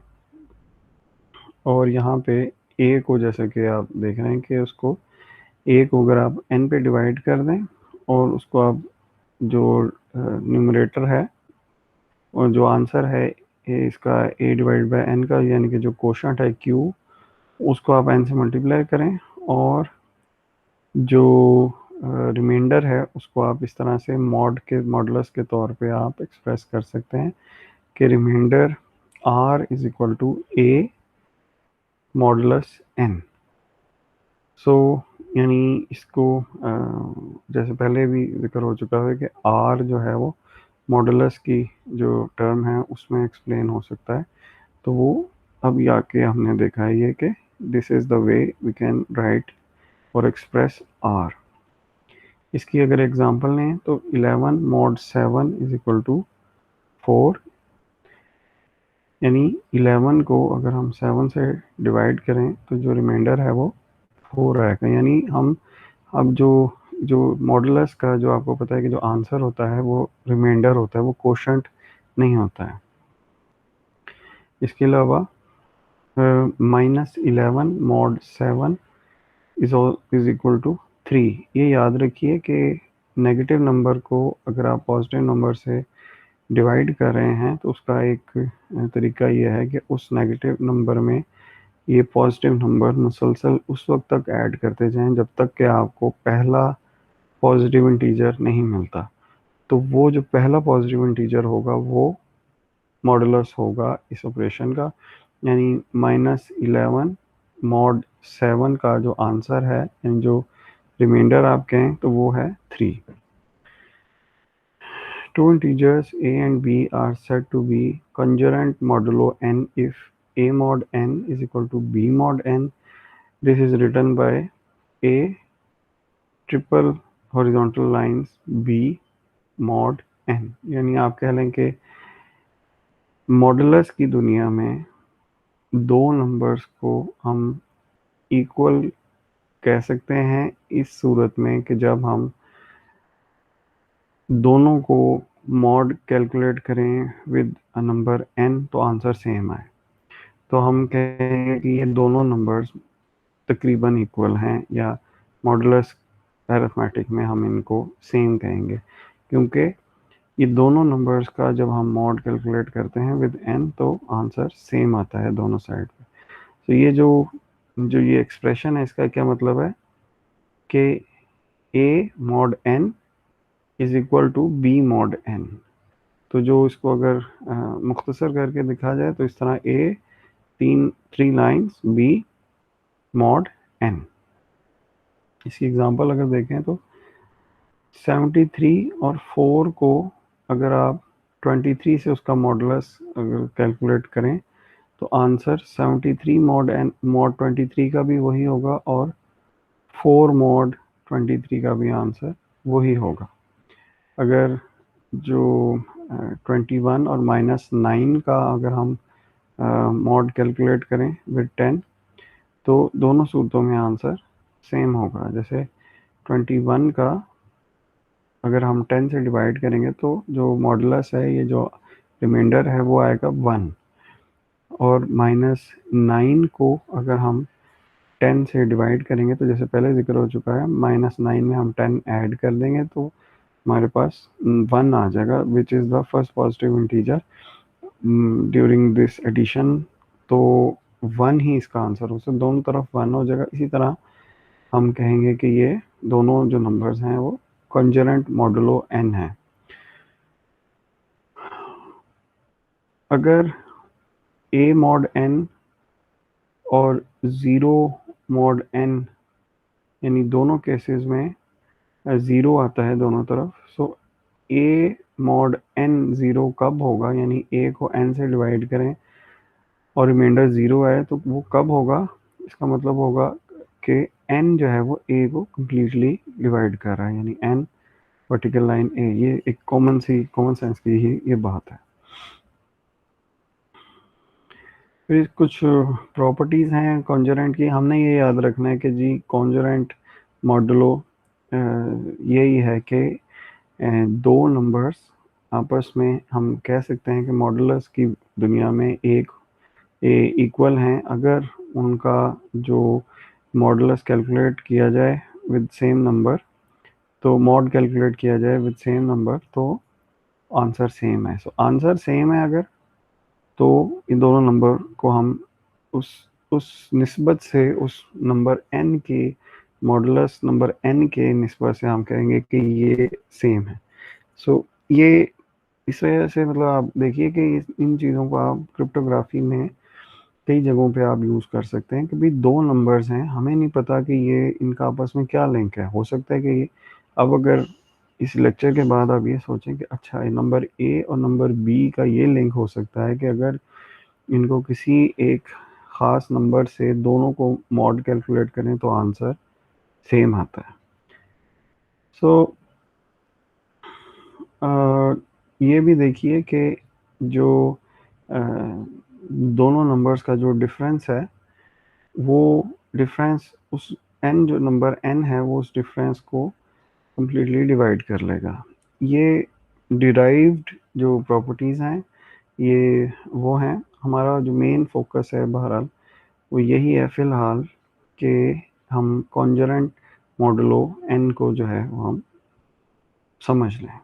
और यहाँ पे a को जैसे कि आप देख रहे हैं कि उसको a को अगर आप n पे डिवाइड कर दें और उसको आप जो न्यूमरेटर है और जो आंसर है इसका a डिवाइड बाय n का यानी कि जो कोशंट है q उसको आप n से मल्टीप्लाई करें, और जो रिमाइंडर है उसको आप इस तरह से मॉडुलस के तौर पे आप एक्सप्रेस कर सकते हैं कि remainder r is equal to a modulus n। So यानी इसको जैसे पहले भी जिक्र हो चुका है कि r जो है वो मॉडुलस की जो टर्म है उसमें एक्सप्लेन हो सकता है, तो वो अब आके हमने देखा है ये कि this is the way we can write और एक्सप्रेस r। इसकी अगर एग्जांपल लें तो 11 मॉड 7 इज इक्वल टू 4, यानी 11 को अगर हम 7 से डिवाइड करें तो जो रिमाइंडर है वो 4 आएगा। यानी हम अब जो जो मॉडुलस का जो आपको पता है कि जो आंसर होता है वो रिमाइंडर होता है, वो कोशंट नहीं होता है। इसके अलावा -11 मॉड 7 इज इक्वल टू 3। ये याद रखिए कि नेगेटिव नंबर को अगर आप पॉजिटिव नंबर से डिवाइड कर रहे हैं तो उसका एक तरीका ये है कि उस नेगेटिव नंबर में ये पॉजिटिव नंबर मुसलसल उस वक्त तक ऐड करते जाएं जब तक कि आपको पहला पॉजिटिव इंटीजर नहीं मिलता। तो वो जो पहला पॉजिटिव इंटीजर होगा वो मॉडुलस होगा इस ऑपरेशन का, यानी -11 मॉड 7 का जो आंसर है, यानी जो रिमाइंडर आप कहें तो वो है 3। Two integers a and b are said to be congruent modulo n if a mod n is equal to b mod n. This is written by a triple horizontal lines b mod n। यानी आप कह लें कि modulus की दुनिया में दो numbers को हम इक्वल कह सकते हैं इस सूरत में कि जब हम दोनों को मॉड कैलकुलेट करें विद अ नंबर n तो आंसर सेम आए। तो हम कहेंगे कि ये दोनों नंबर्स तकरीबन इक्वल हैं, या मॉडुलस अरिथमेटिक में हम इनको सेम कहेंगे, क्योंकि ये दोनों नंबर्स का जब हम मॉड कैलकुलेट करते हैं विद n तो आंसर सेम आता है दोनों साइड पे। तो ये जो ये एक्सप्रेशन है इसका क्या मतलब है कि a mod n is equal to b mod n। तो जो इसको अगर मुख्तसर करके दिखा जाए तो इस तरह a 3 lines b mod n। इसकी एग्जांपल अगर देखें तो 73 और 4 को अगर आप 23 से उसका मॉडुलस अगर कैलकुलेट करें तो आंसर 73 मॉड एन मॉड 23 का भी वही होगा और 4 मॉड 23 का भी आंसर वही होगा। अगर जो 21 और -9 का अगर हम मॉड कैलकुलेट करें विद 10 तो दोनों सूरतों में आंसर सेम होगा। जैसे 21 का अगर हम 10 से डिवाइड करेंगे तो जो मॉडुलस है, ये जो रिमाइंडर है वो आएगा 1, और -9 को अगर हम 10 से डिवाइड करेंगे तो जैसे पहले जिक्र हो चुका है -9 में हम 10 ऐड कर देंगे तो हमारे पास 1 आ जाएगा, which is the first positive integer during this addition. तो 1 ही इसका आंसर हो, दोनों तरफ 1 हो जाएगा। इसी तरह हम कहेंगे कि ये दोनों जो नंबर्स हैं वो कॉन्जरेंट मॉडुलो n है। अगर a मॉड n और 0 मॉड n, यानी दोनों केसेस में 0 आता है दोनों तरफ, सो a मॉड n 0 कब होगा, यानी a को n से डिवाइड करें और रिमाइंडर 0 आए तो वो कब होगा, इसका मतलब होगा कि n जो है वो a को कम्प्लीटली डिवाइड कर रहा है, यानी n वर्टिकल लाइन a। ये एक कॉमन सेंस की ही ये बात है। फिर कुछ प्रॉपर्टीज़ हैं कॉन्जरेंट की, हमने ये याद रखना है कि जी कॉन्जरेंट मॉडुलो यही है कि दो नंबर्स आपस में हम कह सकते हैं कि मॉडुलस की दुनिया में एक इक्वल हैं अगर उनका जो मॉडुलस कैलकुलेट किया जाए विद सेम नंबर, तो मॉड कैलकुलेट किया जाए विद सेम नंबर तो आंसर सेम है। सो आंसर सेम है अगर, तो इन दोनों नंबर को हम उस निस्बत से उस नंबर n के मॉडुलस नंबर n के निस्बत से हम कहेंगे कि ये सेम है। सो ये इस वजह से मतलब आप देखिए कि इन चीज़ों को आप क्रिप्टोग्राफी में कई जगहों पे आप यूज़ कर सकते हैं कि भाई दो नंबर्स हैं, हमें नहीं पता कि ये इनका आपस में क्या लिंक है। हो सकता है कि अब अगर इस लेक्चर के बाद आप ये सोचें कि अच्छा नंबर ए और नंबर बी का ये लिंक हो सकता है कि अगर इनको किसी एक ख़ास नंबर से दोनों को मॉड कैलकुलेट करें तो आंसर सेम आता है। सो ये भी देखिए कि जो दोनों नंबर्स का जो डिफरेंस है वो डिफरेंस उस n जो नंबर n है वो उस डिफरेंस को कम्प्लीटली डिवाइड कर लेगा। ये डिराइव्ड जो प्रॉपर्टीज़ हैं ये वो हैं, हमारा जो मेन फोकस है बहरहाल वो यही है फ़िलहाल कि हम कॉन्जरेंट मॉडुलो n को जो है वो हम समझ लें।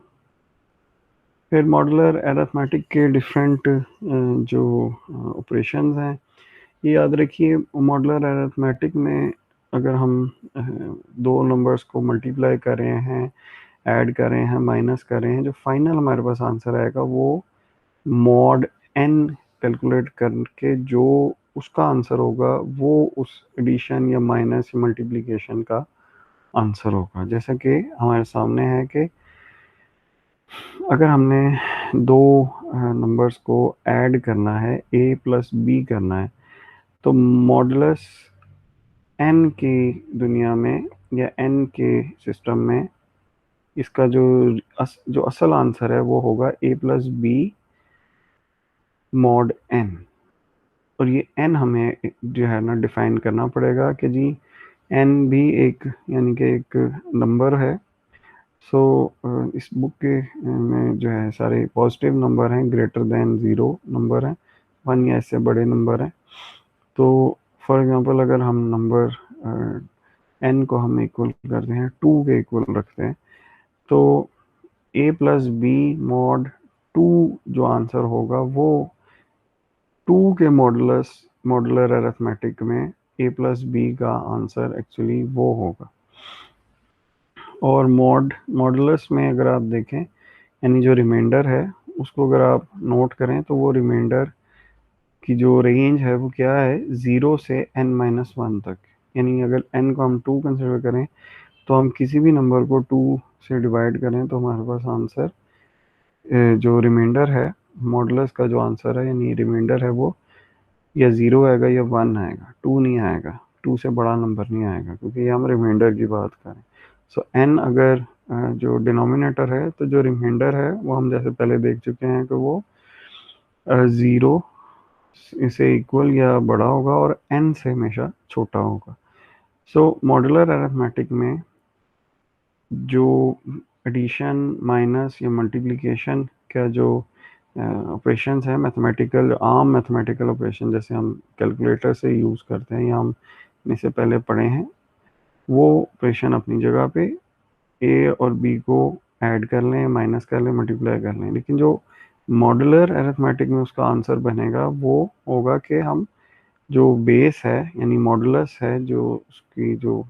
फिर मॉडुलर अरिथमेटिक के डिफरेंट जो ऑपरेशंस हैं ये याद रखिए, मॉडुलर अरिथमेटिक में अगर हम दो नंबर्स को मल्टीप्लाई कर रहे हैं, ऐड कर रहे हैं, माइनस कर रहे हैं, जो फाइनल हमारे पास आंसर आएगा वो मॉड एन कैलकुलेट करके जो उसका आंसर होगा वो उस एडिशन या माइनस या मल्टीप्लिकेशन का आंसर होगा। जैसा कि हमारे सामने है कि अगर हमने दो नंबर्स को ऐड करना है, a प्लस बी करना है, तो मॉडुलस n की दुनिया में या n के सिस्टम में इसका जो असल आंसर है वो होगा a plus B mod n। और ये n हमें जो है ना डिफाइन करना पड़ेगा कि जी n भी एक यानी कि एक नंबर है। सो इस बुक के में जो है सारे पॉजिटिव नंबर हैं, ग्रेटर देन ज़ीरो नंबर हैं, 1 या इससे बड़े नंबर हैं। तो फॉर एग्जांपल अगर हम नंबर n को हम इक्वल करते हैं 2 के इक्वल रखते हैं, तो a प्लस बी मॉड 2 जो आंसर होगा वो 2 के मॉडुलर अरिथमेटिक में a प्लस बी का आंसर एक्चुअली वो होगा। और मॉडुलस में अगर आप देखें, यानी जो रिमाइंडर है उसको अगर आप नोट करें तो वो रिमाइंडर की जो रेंज है वो क्या है, 0 से n-1 तक। यानी अगर n को हम 2 कंसिडर करें तो हम किसी भी नंबर को 2 से डिवाइड करें तो हमारे पास आंसर जो रिमाइंडर है, मॉडुलस का जो आंसर है यानी रिमाइंडर है वो या 0 आएगा या 1 आएगा, 2 नहीं आएगा, 2 से बड़ा नंबर नहीं आएगा, क्योंकि ये हम रिमाइंडर की बात करें। सो n अगर जो डिनोमिनेटर है तो जो रिमाइंडर है वो हम जैसे पहले देख चुके हैं कि वो 0 से इक्वल या बड़ा होगा और n से हमेशा छोटा होगा। सो मॉडुलर अरिथमेटिक में जो एडिशन, माइनस या मल्टीप्लिकेशन का जो ऑपरेशंस है, मैथमेटिकल आम मैथमेटिकल ऑपरेशन जैसे हम कैलकुलेटर से यूज़ करते हैं या हम इससे पहले पढ़े हैं, वो ऑपरेशन अपनी जगह पे ए और बी को ऐड कर लें, माइनस कर लें, मल्टीप्लाई कर लें। लेकिन जो मॉडुलर अरिथमेटिक में उसका आंसर बनेगा वो होगा कि हम जो बेस है यानी मॉडुलस है, जो उसकी जो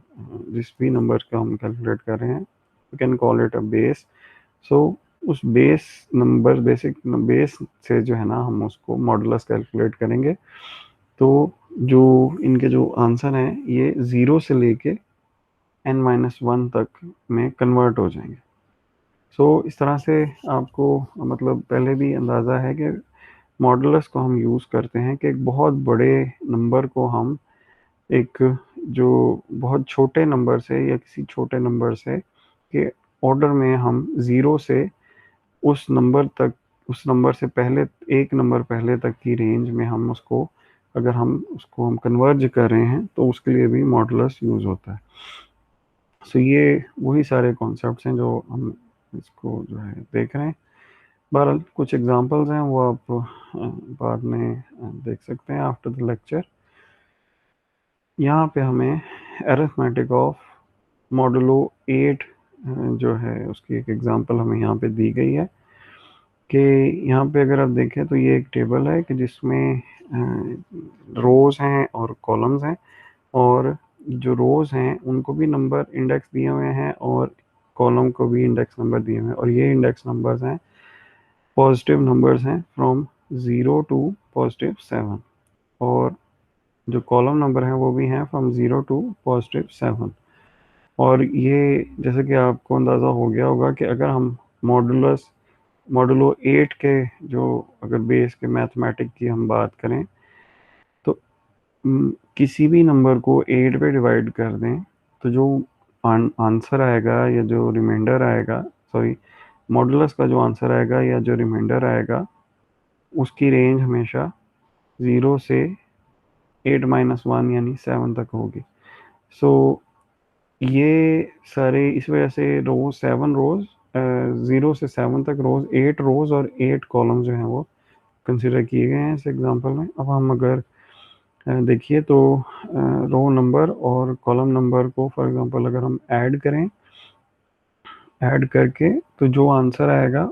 जिस भी नंबर का हम कैलकुलेट कर रहे हैं, we can call it a base. So उस बेस नंबर, बेसिक बेस से जो है ना हम उसको मॉडुलस कैलकुलेट करेंगे। तो जो इनके जो आंसर हैं ये 0 से लेके n-1 तक में कन्वर्ट हो जाएंगे। सो इस तरह से आपको मतलब पहले भी अंदाज़ा है कि मॉडुलस को हम यूज़ करते हैं कि एक बहुत बड़े नंबर को हम एक जो बहुत छोटे नंबर से या किसी छोटे नंबर से के ऑर्डर में हम 0 से उस नंबर तक, उस नंबर से पहले एक नंबर पहले तक की रेंज में हम उसको, अगर हम उसको हम कन्वर्ज कर रहे हैं तो उसके लिए भी मॉडुलस यूज़ होता है। सो ये वही सारे कॉन्सेप्ट्स हैं जो हम इसको जो है देख रहे हैं। बहरहाल कुछ एग्जांपल्स हैं वो आप बाद में देख सकते हैं आफ्टर द लेक्चर। यहाँ पे हमें अरिथमेटिक ऑफ मॉडुलो 8 जो है उसकी एक एग्जांपल हमें यहाँ पे दी गई है कि यहाँ पे अगर आप देखें तो ये एक टेबल है कि जिसमें रोज़ हैं और कॉलम्स हैं, और जो रोज़ हैं उनको भी नंबर इंडेक्स दिए हुए हैं और कॉलम को भी इंडेक्स नंबर दिए हुए हैं, और ये इंडेक्स नंबर्स हैं, पॉजिटिव नंबर्स हैं फ्रॉम 0 टू +7, और जो कॉलम नंबर हैं वो भी हैं फ्रॉम 0 टू +7। और ये जैसे कि आपको अंदाज़ा हो गया होगा कि अगर हम मॉडुलो 8 के जो अगर बेस के मैथमेटिक की हम बात करें तो किसी भी नंबर को 8 पे डिवाइड कर दें तो जो आंसर आएगा या जो रिमाइंडर आएगा, सॉरी, मॉडुलस का जो आंसर आएगा या जो रिमाइंडर आएगा उसकी रेंज हमेशा 0 से 8-1 यानी 7 तक होगी। सो ये सारे इस वजह से रोज 7 रोज 0 से 7 तक रोज 8 रोज और 8 कॉलम जो हैं वो कंसिडर किए गए हैं इस एग्जांपल में। अब हम अगर देखिए तो रो नंबर और कॉलम नंबर को फॉर एग्जांपल अगर हम ऐड करें, ऐड करके तो जो आंसर आएगा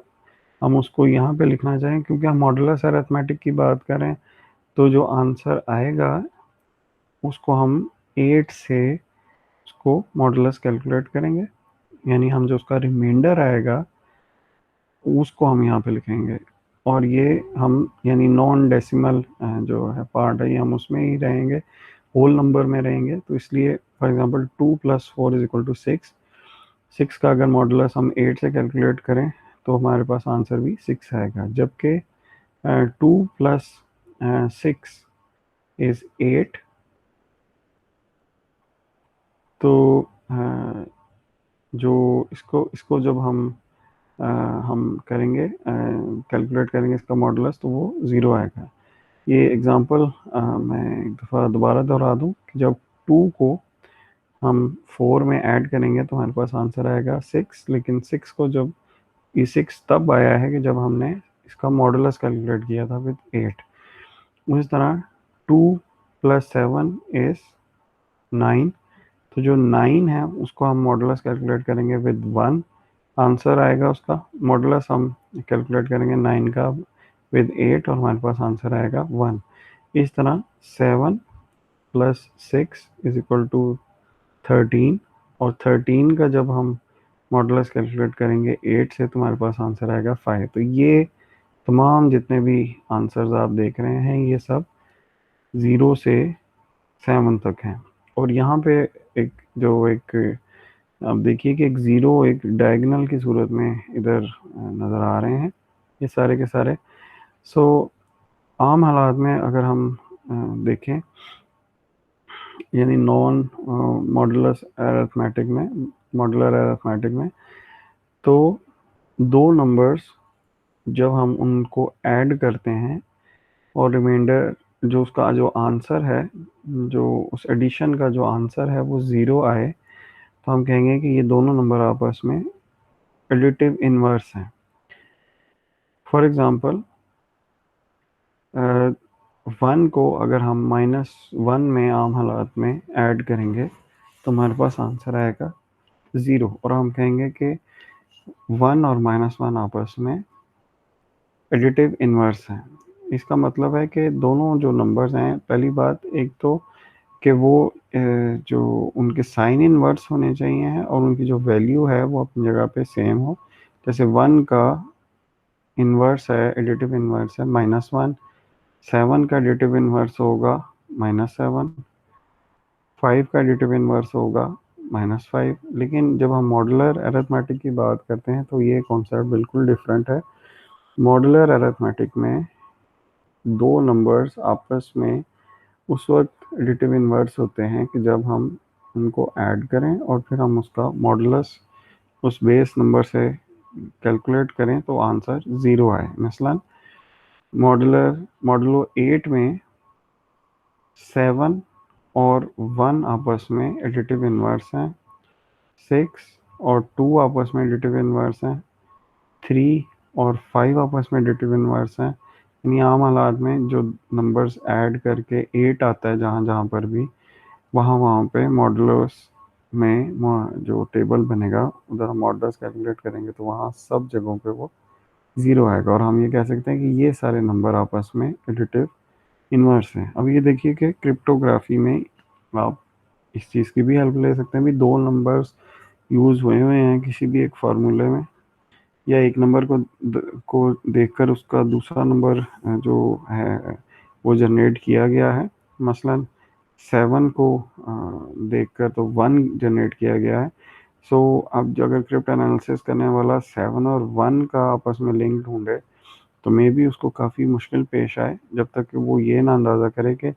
हम उसको यहाँ पे लिखना चाहें, क्योंकि हम मॉडुलस अरिथमेटिक की बात कर रहे हैं तो जो आंसर आएगा उसको हम 8 से उसको मॉडुलस कैलकुलेट करेंगे, यानी हम जो उसका रिमाइंडर आएगा उसको हम यहाँ पे लिखेंगे। और ये हम यानी नॉन डेसिमल जो है पार्ट है, ये हम उसमें ही रहेंगे, होल नंबर में रहेंगे। तो इसलिए फॉर एग्जांपल 2 + 4 = 6। 6 का अगर मॉडुलस हम 8 से कैलकुलेट करें तो हमारे पास आंसर भी 6 आएगा। जबकि 2 + 6 = 8। तो जो इसको इसको जब हम करेंगे कैलकुलेट करेंगे इसका मॉडुलस, तो वो 0 आएगा। ये एग्जांपल मैं एक दफ़ा दोबारा दोहरा दूं कि जब 2 को हम 4 में ऐड करेंगे तो हमारे पास आंसर आएगा 6। लेकिन 6 को जब ये 6 तब आया है कि जब हमने इसका मॉडुलस कैलकुलेट किया था विद 8। उसी तरह 2 + 7 = 9। तो जो 9 है उसको हम मॉडुलस कैलकुलेट करेंगे विद 1। आंसर आएगा उसका मॉडुलस हम कैलकुलेट करेंगे 9 का विद 8 और हमारे पास आंसर आएगा 1। इस तरह 7 + 6 = 13। और 13 का जब हम मॉडुलस कैलकुलेट करेंगे 8 से तो हमारे पास आंसर आएगा 5। तो ये तमाम जितने भी आंसर्स आप देख रहे हैं ये सब 0 से 7 तक हैं। और यहाँ पे एक एक आप देखिए कि एक 0 एक डायगोनल की सूरत में इधर नज़र आ रहे हैं ये सारे के सारे। सो आम हालात में अगर हम देखें, यानी नॉन मॉडुलस अरिथमेटिक में, मॉडुलर अरिथमेटिक में, तो दो नंबर्स जब हम उनको ऐड करते हैं और रिमाइंडर जो उसका जो आंसर है, जो उस एडिशन का जो आंसर है वो 0 आए, तो हम कहेंगे कि ये दोनों नंबर आपस में एडिटिव इनवर्स हैं। फॉर एग्जांपल 1 को अगर हम -1 में आम हालात में ऐड करेंगे तो हमारे पास आंसर आएगा 0। और हम कहेंगे कि 1 और -1 आपस में एडिटिव इनवर्स हैं। इसका मतलब है कि दोनों जो नंबर्स हैं, पहली बात एक तो कि वो जो उनके साइन इनवर्स होने चाहिए हैं और उनकी जो वैल्यू है वो अपनी जगह पे सेम हो। जैसे 1 का इनवर्स है, एडिटिव इनवर्स है -1। 7 का एडिटिव इनवर्स होगा -7। 5 का एडिटिव इनवर्स होगा -5। लेकिन जब हम मॉडुलर अरिथमेटिक की बात करते हैं तो ये कॉन्सेप्ट बिल्कुल डिफरेंट है। मॉडुलर अरिथमेटिक में दो नंबर्स आपस में उस वक्त एडिटिव इनवर्स होते हैं कि जब हम उनको ऐड करें और फिर हम उसका मॉडुलस उस बेस नंबर से कैलकुलेट करें तो आंसर 0 आए। मसलन मॉडुलो 8 में 7 और 1 आपस में एडिटिव इनवर्स हैं। 6 और 2 आपस में एडिटिव इनवर्स हैं। 3 और 5 आपस में एडिटिव इनवर्स हैं। यानी आम हालात में जो नंबर्स ऐड करके 8 आता है जहाँ जहाँ पर भी, वहाँ पे मॉडुलस में जो टेबल बनेगा उधर हम मॉडुलस कैलकुलेट करेंगे तो वहाँ सब जगहों पे वो 0 आएगा। और हम ये कह सकते हैं कि ये सारे नंबर आपस में एडिटिव इनवर्स हैं। अब ये देखिए कि क्रिप्टोग्राफी में आप इस चीज़ की भी हेल्प ले सकते हैं। भी दो नंबर्स यूज़ हुए हैं किसी भी एक फार्मूले में, या एक नंबर को देखकर उसका दूसरा नंबर जो है वो जनरेट किया गया है। मसलन 7 को देखकर तो 1 जनरेट किया गया है। सो अब जो अगर क्रिप्ट एनालिसिस करने वाला 7 और 1 का आपस में लिंक ढूंढे तो मे बी उसको काफ़ी मुश्किल पेश आए जब तक कि वो ये ना अंदाज़ा करे कि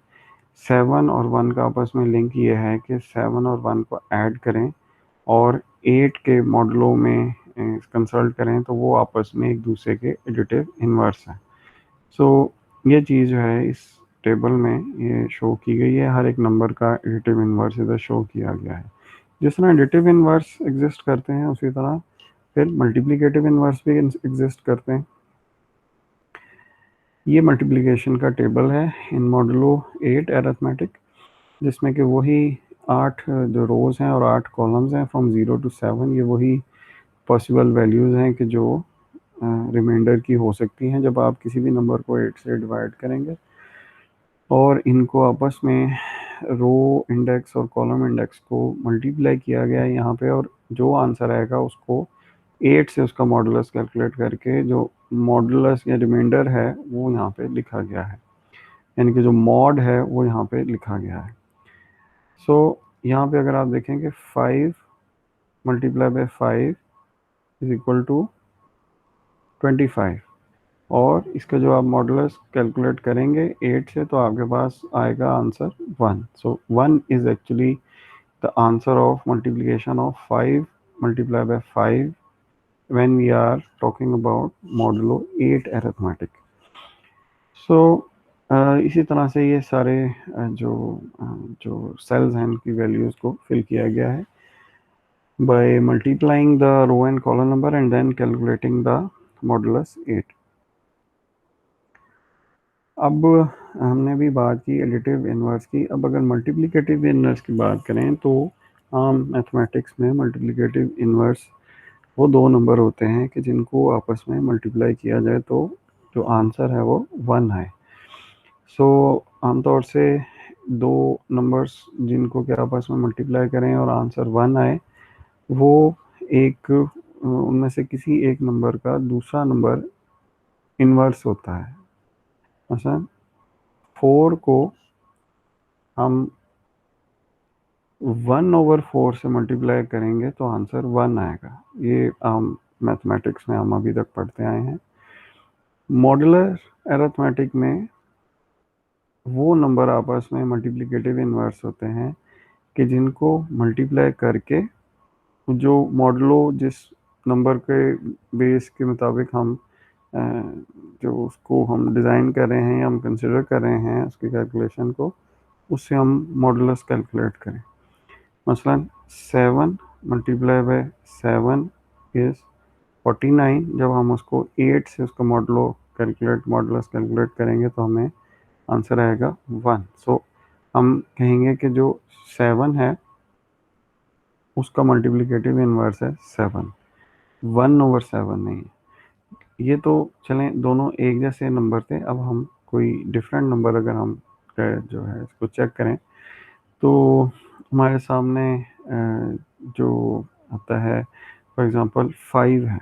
7 और 1 का आपस में लिंक ये है कि 7 और 1 को ऐड करें और 8 के मॉडलों में कंसल्ट करें तो वो आपस में एक दूसरे के एडिटिव इनवर्स हैं। सो ये चीज़ जो है इस टेबल में ये शो की गई है। हर एक नंबर का एडिटिव इनवर्स इधर शो किया गया है। जिस तरह एडिटिव इनवर्स एग्जिस्ट करते हैं उसी तरह फिर मल्टीप्लिकेटिव इनवर्स भी एग्जिस्ट करते हैं। ये मल्टीप्लिकेशन का टेबल है इन मॉडुलो 8 अरिथमेटिक, जिसमें कि वही 8 जो रोज़ हैं और 8 कॉलम्स हैं फ्रॉम 0 to 7। ये वही पॉसिबल वैल्यूज़ हैं कि जो रिमाइंडर की हो सकती हैं जब आप किसी भी नंबर को 8 से डिवाइड करेंगे। और इनको आपस में रो इंडेक्स और कॉलम इंडेक्स को मल्टीप्लाई किया गया है यहाँ पे, और जो आंसर आएगा उसको 8 से उसका मॉडुलस कैलकुलेट करके जो मॉडुलस या रिमाइंडर है वो यहाँ पे लिखा गया है, यानी कि जो मॉड है वो यहाँ पे लिखा गया है। सो यहाँ पे अगर आप देखेंगे 5 multiply by 5 is equal to 25, और इसका जो आप मॉडुलस कैलकुलेट करेंगे 8 से तो आपके पास आएगा answer 1। So 1 is actually the answer of multiplication of 5 multiply by 5 when we are talking about modulo 8 arithmetic। सो इसी तरह से ये सारे जो सेल्स हैं उनकी वैल्यूज़ को फिल किया गया है by multiplying the row and column number and then calculating the modulus 8। अब हमने भी बात की एडिटिव इन्वर्स की। अब अगर मल्टीप्लिकेटिव इन्वर्स की बात करें तो आम मैथमेटिक्स में मल्टीप्लिकेटिव इन्वर्स वो दो नंबर होते हैं कि जिनको आपस में मल्टीप्लाई किया जाए तो जो आंसर है वो 1 है। सो आमतौर से दो नंबर्स जिनको कि आपस में मल्टीप्लाई करें और आंसर 1 आए, वो एक उनमें से किसी एक नंबर का दूसरा नंबर इन्वर्स होता है। अच्छा, 4 को हम 1/4 से मल्टीप्लाई करेंगे तो आंसर 1 आएगा। ये हम मैथमेटिक्स में हम अभी तक पढ़ते आए हैं। मॉड्यूलर अरिथमेटिक में वो नंबर आपस में मल्टीप्लिकेटिव इन्वर्स होते हैं कि जिनको मल्टीप्लाई करके जो मॉडलो जिस नंबर के बेस के मुताबिक हम जो उसको हम डिज़ाइन कर रहे हैं या हम कंसिडर कर रहे हैं उसकी कैलकुलेशन को, उससे हम मॉडुलस कैलकुलेट करें। मसलन 7 मल्टीप्लाई बाय 7 इज़ 49। जब हम उसको 8 से उसका मॉडुलस कैलकुलेट करेंगे तो हमें आंसर आएगा 1। सो हम कहेंगे कि जो 7 है उसका मल्टीप्लिकेटिव इन्वर्स है 7, 1/7 नहीं है। ये तो चलें दोनों एक जैसे नंबर थे। अब हम कोई डिफरेंट नंबर अगर हम जो है इसको चेक करें तो हमारे सामने जो आता है फॉर एग्जांपल 5 है।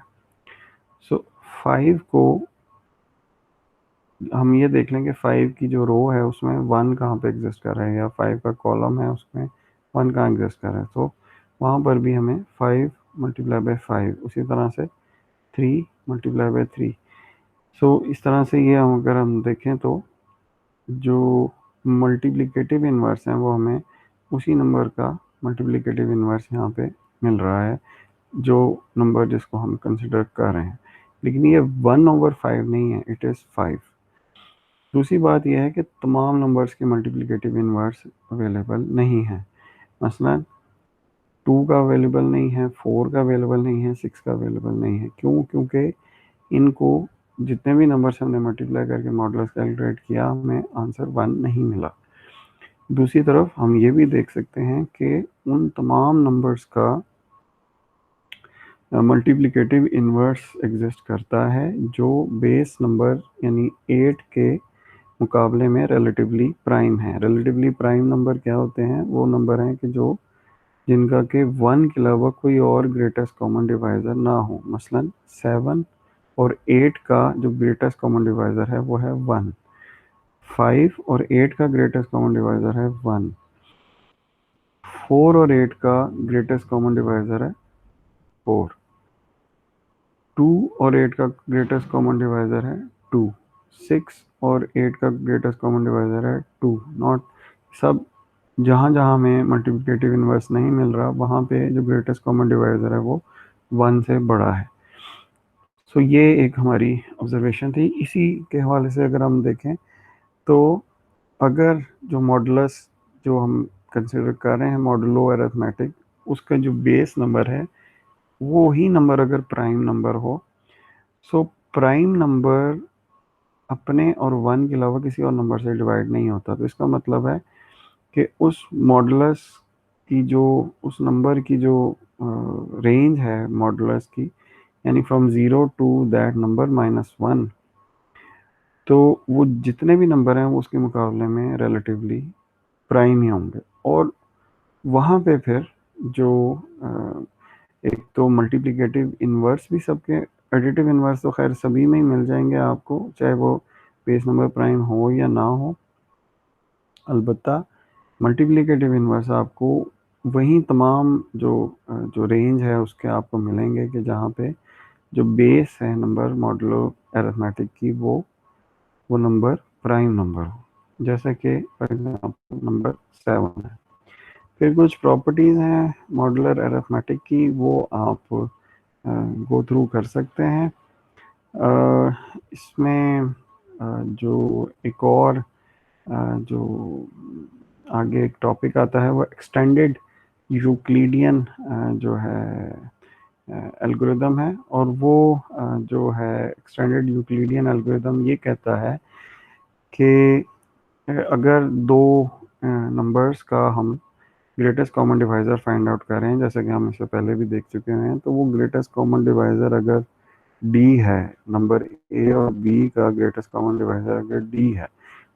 सो 5 को हम ये देख लेंगे 5 की जो रो है उसमें 1 कहाँ पे एग्जिस्ट कर रहा है, या 5 का कॉलम है उसमें 1 कहाँ एग्जिस्ट कर रहा है। तो वहाँ पर भी हमें 5 मल्टीप्लाई बाय 5, उसी तरह से 3 मल्टीप्लाई बाय 3। सो इस तरह से ये अगर हम देखें तो जो मल्टीप्लिकेटिव इन्वर्स हैं वो हमें उसी नंबर का मल्टीप्लिकेटिव इन्वर्स यहाँ पे मिल रहा है जो नंबर जिसको हम कंसिडर कर रहे हैं, लेकिन ये 1/5 नहीं है, इट इज़ 5। दूसरी बात यह है कि तमाम नंबर्स के मल्टीप्लिकेटिव इन्वर्स अवेलेबल नहीं है। मसलन 2 का अवेलेबल नहीं है, 4 का अवेलेबल नहीं है, 6 का अवेलेबल नहीं है। क्यों? क्योंकि इनको जितने भी नंबर से हमने मल्टीप्लाई करके मॉडुलस कैलकुलेट किया हमें आंसर 1 नहीं मिला। दूसरी तरफ हम ये भी देख सकते हैं कि उन तमाम नंबर्स का मल्टीप्लिकेटिव इन्वर्स एग्जिस्ट करता है जो बेस नंबर यानी 8 के मुकाबले में रिलेटिवली प्राइम है। रिलेटिवली प्राइम नंबर क्या होते हैं? वो नंबर हैं कि जो जिनका कि 1 के अलावा कोई और ग्रेटेस्ट कॉमन डिवाइज़र ना हो। मसलन 7 और 8 का जो ग्रेटेस्ट कॉमन डिवाइज़र है वो है 1। 5 और 8 का ग्रेटेस्ट कॉमन डिवाइज़र है 1। 4 और 8 का ग्रेटेस्ट कॉमन डिवाइज़र है 4। 2 और 8 का ग्रेटेस्ट कॉमन डिवाइज़र है 2। 6 और 8 का ग्रेटेस्ट कॉमन डिवाइज़र है 2। नॉट सब जहाँ जहाँ हमें मल्टीप्लिकेटिव इन्वर्स नहीं मिल रहा वहाँ पे जो ग्रेटेस्ट कॉमन डिवाइज़र है वो 1 से बड़ा है। सो ये एक हमारी ऑब्जर्वेशन थी। इसी के हवाले से अगर हम देखें तो अगर जो मॉडुलस जो हम कंसिडर कर रहे हैं मॉडुलो अरिथमेटिक, उसका जो बेस नंबर है वो ही नंबर अगर प्राइम नंबर हो, सो प्राइम नंबर अपने और 1 के अलावा किसी और नंबर से डिवाइड नहीं होता। तो इसका मतलब है कि उस मॉडुलस की जो उस नंबर की जो रेंज है मॉडुलस की, यानी फ्रॉम 0 टू दैट नंबर -1, तो वो जितने भी नंबर हैं वो उसके मुकाबले में रिलेटिवली प्राइम ही होंगे। और वहाँ पे फिर जो एक तो मल्टीप्लिकेटिव इन्वर्स भी सबके, एडिटिव इन्वर्स तो खैर सभी में ही मिल जाएंगे आपको, चाहे वो बेस नंबर प्राइम हो या ना हो। अलबत्ता मल्टीप्लिकेटिव इन्वर्स आपको वही तमाम जो रेंज है उसके आपको मिलेंगे कि जहाँ पे जो बेस है नंबर मॉडुलो अरिथमेटिक की वो नंबर प्राइम नंबर हो, जैसे कि फॉर एग्जांपल नंबर 7 है। फिर कुछ प्रॉपर्टीज़ हैं मॉडुलर अरिथमेटिक की, वो आप गो थ्रू कर सकते हैं। इसमें जो एक और जो आगे एक टॉपिक आता है वो एक्सटेंडेड यूक्लिडियन जो है एल्गोरिदम है। और वो जो है एक्सटेंडेड यूक्लिडियन एल्गोरिदम ये कहता है कि अगर दो नंबर्स का हम greatest common divisor find out कर रहे हैं, जैसे कि हम इससे पहले भी देख चुके हैं, तो वो ग्रेटेस्ट कॉमन डिवाइज़र अगर डी है, नंबर ए और बी का ग्रेटेस्ट कॉमन डिवाइज़र अगर डी है,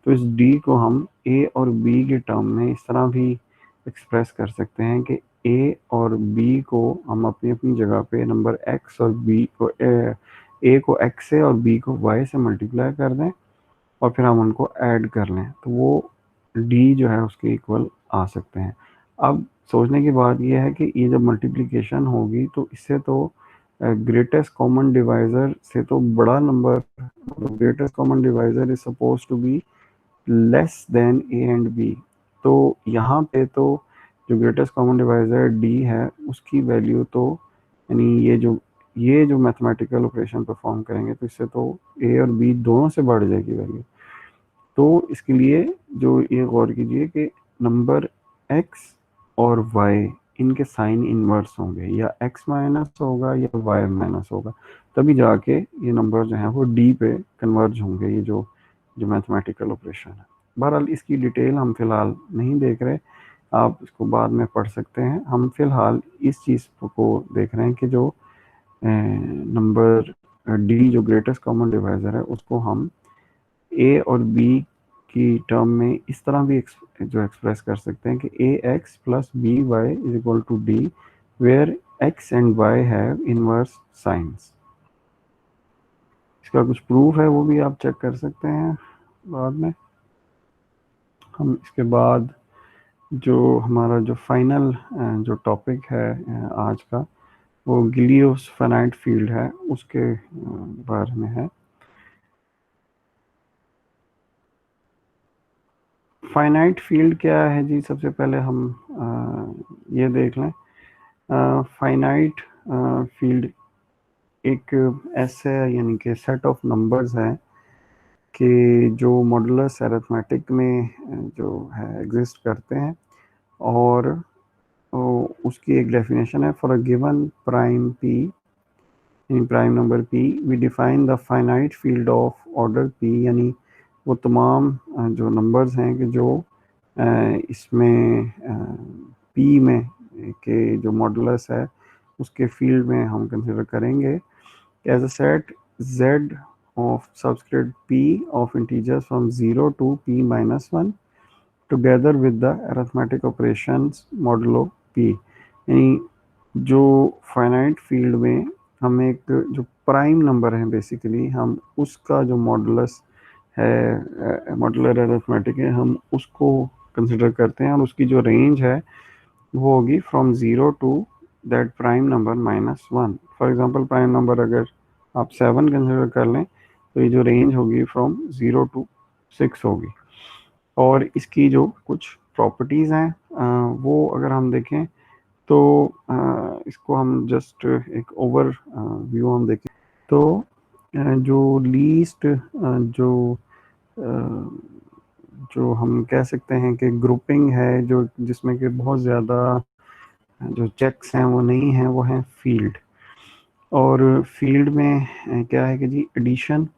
तो इस डी को हम ए और बी के टर्म में इस तरह भी एक्सप्रेस कर सकते हैं कि ए और बी को हम अपनी अपनी जगह पे नंबर एक्स और बी को ए को एक्स से और बी को वाई से मल्टीप्लाई कर दें और फिर हम उनको ऐड कर लें, तो वो डी जो है उसके इक्वल आ सकते हैं। अब सोचने की बात यह है कि ये जब मल्टीप्लिकेशन होगी तो इससे तो ग्रेटेस्ट कॉमन डिवाइज़र से तो बड़ा number, greatest common divisor is suppose to be less than A and B. तो यहाँ पे तो जो ग्रेटेस्ट कॉमन डिवाइज़र डी है उसकी वैल्यू तो, यानी ये जो मैथमेटिकल ऑपरेशन परफॉर्म करेंगे तो इससे तो ए और बी दोनों से बढ़ जाएगी वैल्यू। तो इसके लिए जो ये गौर कीजिए कि नंबर x और y इनके साइन इनवर्स होंगे, या x माइनस होगा या y माइनस होगा, तभी जाके ये नंबर जो है वो d पे कन्वर्ज होंगे, ये जो जो मैथमेटिकल ऑपरेशन है। बहरहाल इसकी डिटेल हम फिलहाल नहीं देख रहे, आप इसको बाद में पढ़ सकते हैं। हम फिलहाल इस चीज़ को देख रहे हैं कि जो नंबर d जो ग्रेटेस्ट कॉमन डिवाइज़र है उसको हम ए और बी की टर्म में इस तरह भी जो एक्सप्रेस कर सकते हैं कि a x plus b y is equal to d, where x and y have inverse science. इसका कुछ प्रूफ है वो भी आप चेक कर सकते हैं बाद में। हम इसके बाद जो हमारा जो फाइनल जो टॉपिक है आज का, वो गिलियोस फाइनाइट फील्ड है, उसके बारे में है। फाइनाइट फील्ड क्या है जी, सबसे पहले हम ये देख लें। फाइनाइट फील्ड एक ऐसे यानी कि सेट ऑफ नंबर्स है कि जो मॉडुलस अरिथमेटिक में जो है एग्जिस्ट करते हैं, और उसकी एक डेफिनेशन है, for a given prime P in prime number P V define the finite field of order P, यानी वो तमाम जो नंबर्स हैं कि जो इसमें पी में के जो मॉडुलस है उसके फील्ड में हम कंसिडर करेंगे as a set z of subscript p of integers from 0 to p minus 1 together with the arithmetic operations modulo p। यानी जो फाइनाइट फील्ड में हम एक जो प्राइम नंबर है बेसिकली हम उसका जो मॉडुलस है, मॉडुलर अरिथमेटिक है, हम उसको कंसिडर करते हैं और उसकी जो रेंज है वो होगी from 0 to that prime number minus 1। For example prime number अगर आप 7 कंसिडर कर लें तो ये जो रेंज होगी फ्रॉम 0 टू 6 होगी। और इसकी जो कुछ प्रॉपर्टीज़ हैं वो अगर हम देखें तो इसको हम जस्ट एक ओवर व्यू हम देखें तो जो लीस्ट जो जो हम कह सकते हैं कि ग्रुपिंग है जो जिसमें कि बहुत ज़्यादा जो चेक्स हैं वो नहीं हैं, वो हैं फील्ड। और फील्ड में क्या है कि जी एडिशन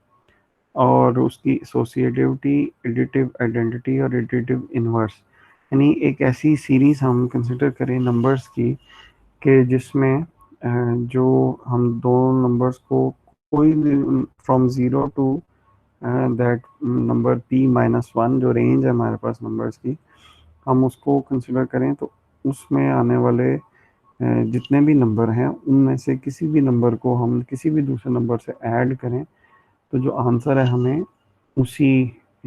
और उसकी एसोसिएटिविटी, एडिटिव आइडेंटिटी और एडिटिव इनवर्स, यानी एक ऐसी सीरीज़ हम कंसिडर करें नंबर्स की कि जिसमें जो हम दो नंबर्स को कोई भी from 0 to that number p-1 जो रेंज है हमारे पास नंबर्स की, हम उसको कंसिडर करें तो उसमें आने वाले जितने भी नंबर हैं उनमें से किसी भी नंबर को हम किसी भी दूसरे नंबर से ऐड करें तो जो आंसर है हमें उसी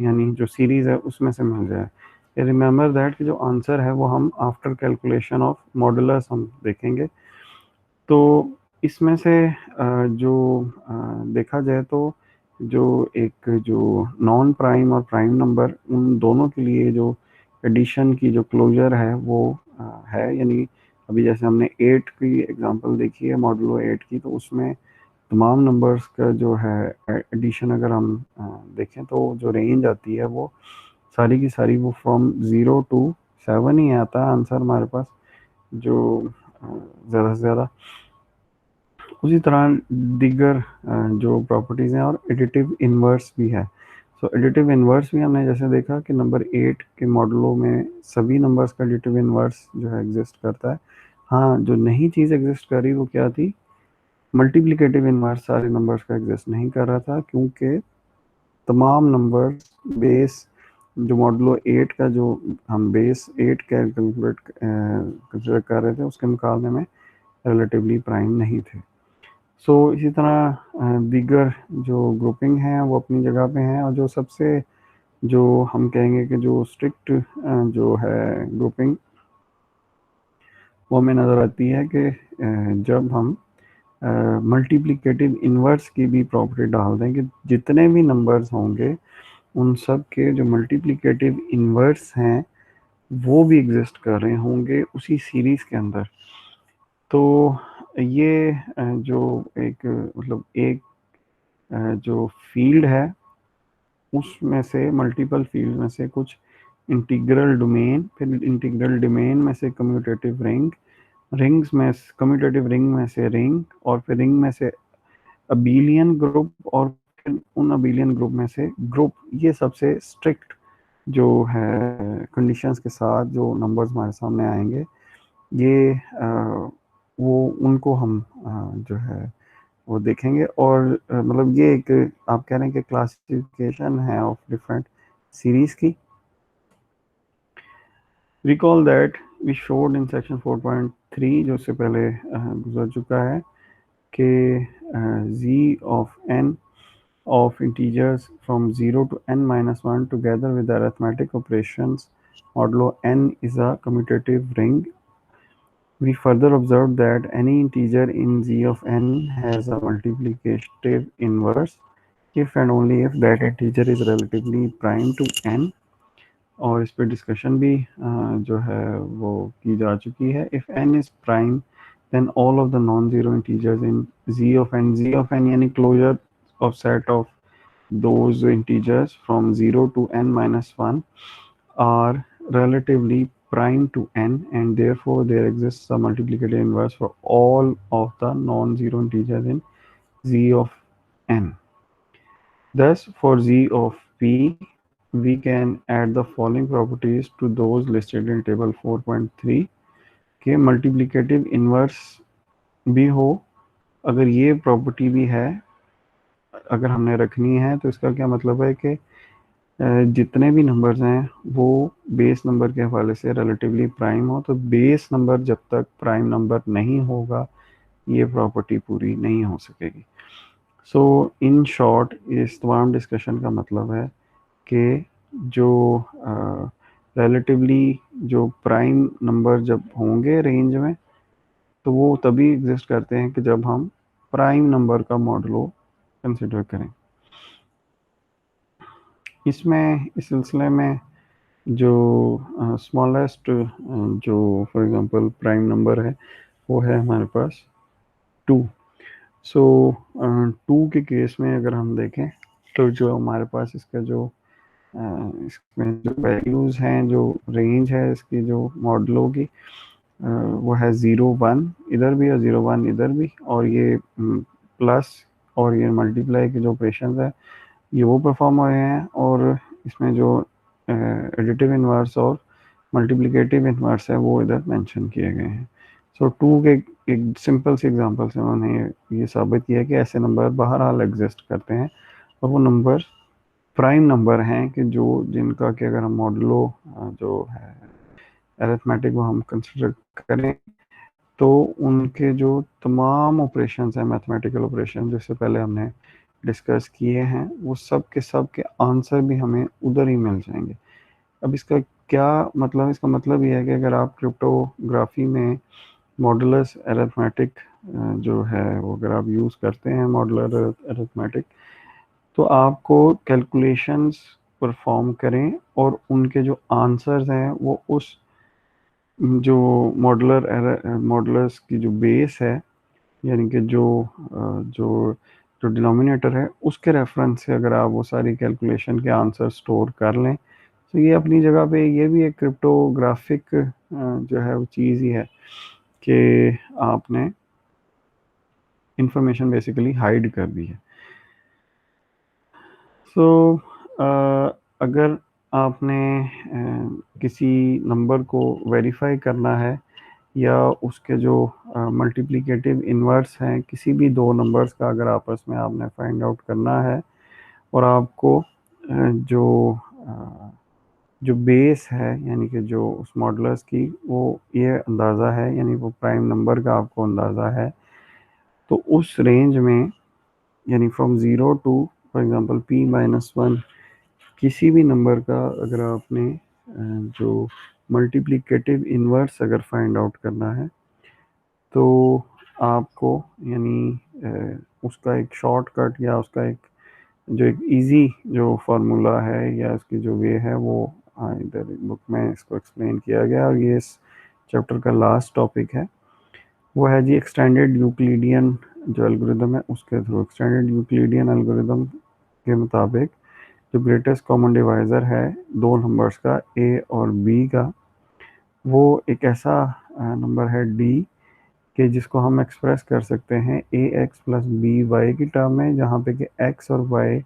यानी जो सीरीज़ है उसमें से मिल जाए। रिमेंबर दैट कि जो आंसर है वो हम आफ्टर कैलकुलेशन ऑफ मॉडुलस हम देखेंगे। तो इसमें से जो देखा जाए तो जो एक जो नॉन प्राइम और प्राइम नंबर उन दोनों के लिए जो एडिशन की जो क्लोजर है वो है, यानी अभी जैसे हमने 8 की एग्जांपल देखी है मॉडुलो 8 की, तो उसमें तमाम नंबर्स का जो है एडिशन अगर हम देखें तो जो रेंज आती है वो सारी की सारी वो फ्रॉम 0 टू 7 ही आता है आंसर हमारे पास, जो ज़्यादा से ज़्यादा। उसी तरह दीगर जो प्रॉपर्टीज़ हैं और एडिटिव इन्वर्स भी है। सो एडिटिव इन्वर्स भी हमने जैसे देखा कि नंबर 8 के मॉडलों में सभी नंबर्स का एडिटिव इन्वर्स जो है एग्जिस्ट करता है। हाँ, जो नई चीज़ एग्जिस्ट कर रही वो क्या थी, मल्टीप्लिकेटिव इन्वर्स सारे नंबर्स का एग्जिस्ट नहीं कर रहा था, क्योंकि तमाम नंबर्स बेस जो मॉडलो 8 का जो हम बेस 8 कैलकुलेट कंसिडर कर रहे थे उसके मुकाबले में रिलेटिवली प्राइम नहीं थे। सो इसी तरह दीगर जो ग्रुपिंग हैं वो अपनी जगह पे हैं, और जो सबसे जो हम कहेंगे कि जो स्ट्रिक्ट जो है ग्रुपिंग वो हमें नज़र आती है कि जब हम मल्टीप्लिकेटिव इन्वर्स की भी प्रॉपर्टी डाल दें कि जितने भी नंबर्स होंगे उन सब के जो मल्टीप्लिकेटिव इन्वर्स हैं वो भी एग्जिस्ट कर रहे होंगे उसी सीरीज़ के अंदर। तो ये जो एक मतलब एक जो फील्ड है उसमें से मल्टीपल फील्ड में से कुछ इंटीग्रल डोमेन, फिर इंटीग्रल डोमेन में से कम्यूटेटिव रिंग, रिंग्स में कम्यूटेटिव रिंग में से रिंग, और फिर रिंग में से अबीलियन ग्रुप, और फिर उन अबीलियन ग्रुप में से ग्रुप। ये सबसे स्ट्रिक्ट जो है कंडीशंस के साथ जो नंबर्स हमारे सामने आएंगे, ये वो उनको हम जो है वो देखेंगे। और मतलब ये एक आप कह रहे हैं कि क्लासिफिकेशन है ऑफ डिफरेंट सीरीज की। Recall that we showed in section 4.3 जो इससे पहले गुजर चुका है कि z of n of integers from 0 to n minus 1 together with the arithmetic operations modulo n is a commutative ring. We further observed that any integer in z of n has a multiplicative inverse if and only if that integer is relatively prime to n, और इस पर discussion भी जो है वो की जा चुकी है। If n is prime then all of the non-zero integers in z of n यानी closure of set of those integers from 0 to n minus 1 are relatively prime to n, and therefore there exists a multiplicative inverse for all of the non-zero integers in z of n. Thus, for z of p, we can add the following properties to those listed in table 4.3 के multiplicative inverse भी हो। अगर ये property भी है अगर हमने रखनी है तो इसका क्या मतलब है कि जितने भी नंबर्स हैं वो बेस नंबर के हवाले से रिलेटिवली प्राइम हो, तो बेस नंबर जब तक प्राइम नंबर नहीं होगा ये प्रॉपर्टी पूरी नहीं हो सकेगी। सो इन शॉर्ट इस तमाम डिस्कशन का मतलब है कि जो रिलेटिवली जो प्राइम नंबर जब होंगे रेंज में तो वो तभी एग्जिस्ट करते हैं कि जब हम प्राइम नंबर का मॉडलो कंसिडर करें। इसमें इस सिलसिले में जो स्मॉलेस्ट जो फॉर एग्जांपल प्राइम नंबर है वो है हमारे पास 2। सो 2 के केस में अगर हम देखें तो जो हमारे पास इसका जो इसमें जो वैल्यूज़ हैं, जो रेंज है इसकी जो मॉडलों की, वो है 0 1 इधर भी और 0 1 इधर भी, और ये प्लस और ये मल्टीप्लाई के जो ऑपरेशन है ये वो परफॉर्म हो रहे हैं, और इसमें जो एडिटिव इन्वर्स और मल्टीप्लिकेटिव इन्वर्स है वो इधर मेंशन किए गए हैं। सो 2 के एक सिंपल सी एग्जांपल से उन्होंने ये साबित किया कि ऐसे नंबर बहरहाल एग्जिस्ट करते हैं, और वो नंबर प्राइम नंबर हैं कि जो जिनका कि अगर हम मॉडलो जो है अरिथमेटिक वो हम कंसिडर करें तो उनके जो तमाम ऑपरेशंस हैं, मैथमेटिकल ऑपरेशन जिससे पहले हमने डिस्कस किए हैं, वो सब के आंसर भी हमें उधर ही मिल जाएंगे। अब इसका क्या मतलब, इसका मतलब ये है कि अगर आप क्रिप्टोग्राफी में मॉडुलस अरिथमेटिक जो है वो अगर आप यूज़ करते हैं मॉडुलर अरिथमेटिक, तो आपको कैलकुलेशंस परफॉर्म करें और उनके जो आंसर्स हैं वो उस जो मॉडुलस की जो बेस है, यानी कि जो जो डिनोमिनेटर है उसके रेफरेंस से अगर आप वो सारी कैलकुलेशन के आंसर स्टोर कर लें, तो ये अपनी जगह पे ये भी एक क्रिप्टोग्राफिक जो है वो चीज़ ही है कि आपने इंफॉर्मेशन बेसिकली हाइड कर दी है। सो अगर आपने किसी नंबर को वेरीफाई करना है या उसके जो मल्टीप्लिकेटिव इन्वर्स हैं किसी भी दो नंबर्स का अगर आपस में आपने फाइंड आउट करना है और आपको जो जो बेस है यानी कि जो उस मॉडुलस की वो ये अंदाज़ा है, यानी वो प्राइम नंबर का आपको अंदाज़ा है, तो उस रेंज में यानी from zero to for example p-1 किसी भी नंबर का अगर आपने जो मल्टीप्लिकेटिव इन्वर्स अगर फाइंड आउट करना है तो आपको यानी उसका एक शॉर्टकट या उसका एक जो एक इजी जो फार्मूला है या इसकी जो वे है वो इधर बुक में इसको एक्सप्लेन किया गया और ये इस चैप्टर का लास्ट टॉपिक है। वो है जी एक्सटेंडेड यूक्लिडियन जो एल्गोरिदम है उसके थ्रू। एक्सटेंडेड यूक्लिडियन एल्गोरिदम के मुताबिक जो ग्रेटेस्ट कॉमन डिवाइज़र है दो नंबर्स का ए और बी का, वो एक ऐसा नंबर है डी कि जिसको हम एक्सप्रेस कर सकते हैं ए एक्स प्लस बी वाई की टर्म में, जहाँ पे कि एक्स और वाई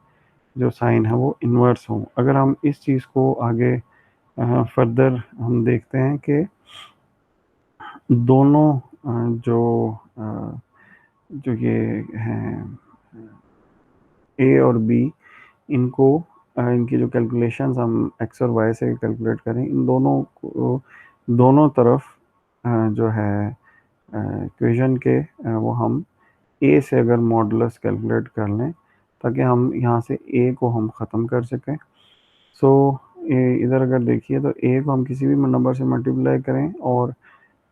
जो साइन है वो इन्वर्स हों। अगर हम इस चीज़ को आगे फर्दर हम देखते हैं कि दोनों जो जो ये हैं ए और बी, इनको इनकी जो कैलकुलेशंस हम एक्स और वाई से कैलकुलेट करें, इन दोनों को दोनों तरफ जो है इक्वेशन के वो हम ए से अगर मॉडुलस कैलकुलेट कर लें ताकि हम यहाँ से ए को हम ख़त्म कर सकें। सो इधर अगर देखिए तो ए को हम किसी भी नंबर से मल्टीप्लाई करें और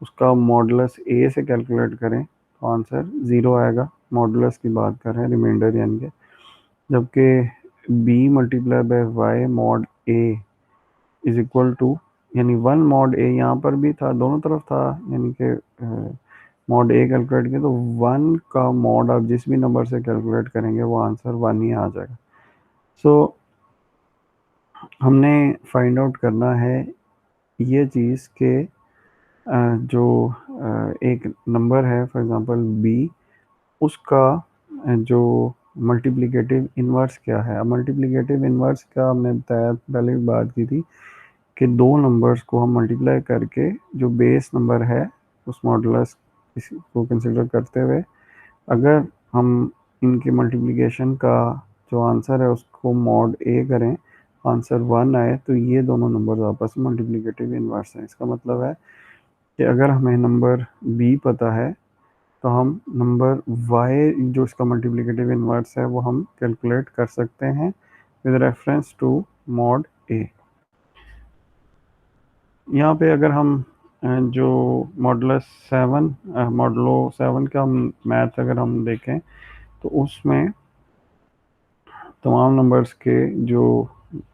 उसका मॉडुलस ए से कैलकुलेट करें तो आंसर ज़ीरो आएगा। मॉडुलस की बात कर रहे हैं, रिमाइंडर यानी कि, जबकि B multiply by Y mod A is equal to यानी वन मॉड ए यहाँ पर भी था, दोनों तरफ था, यानी कि मॉड ए कैलकुलेट किया तो वन का मॉड आप जिस भी नंबर से कैलकुलेट करेंगे वो आंसर वन ही आ जाएगा। सो हमने फाइंड आउट करना है ये चीज़ के जो एक नंबर है फॉर एग्जांपल बी, उसका जो मल्टीप्लिकेटिव इन्वर्स क्या है। अब मल्टीप्लिकेटिव इन्वर्स का हमने बताया पहले भी बात की थी कि दो नंबर्स को हम मल्टीप्लाई करके जो बेस नंबर है उस मॉडुलस को कंसिडर करते हुए अगर हम इनके मल्टीप्लिकेशन का जो आंसर है उसको मॉड ए करें, आंसर वन आए, तो ये दोनों नंबर आपस में मल्टीप्लिकेटिव इन्वर्स हैं। इसका मतलब है कि अगर हमें नंबर बी पता है तो हम नंबर वाई जो इसका मल्टीप्लिकेटिव इन्वर्स है वो हम कैलकुलेट कर सकते हैं with reference to mod A. यहाँ पे अगर हम जो मॉडुलो 7 का मैथ अगर हम देखें तो उसमें तमाम नंबर्स के जो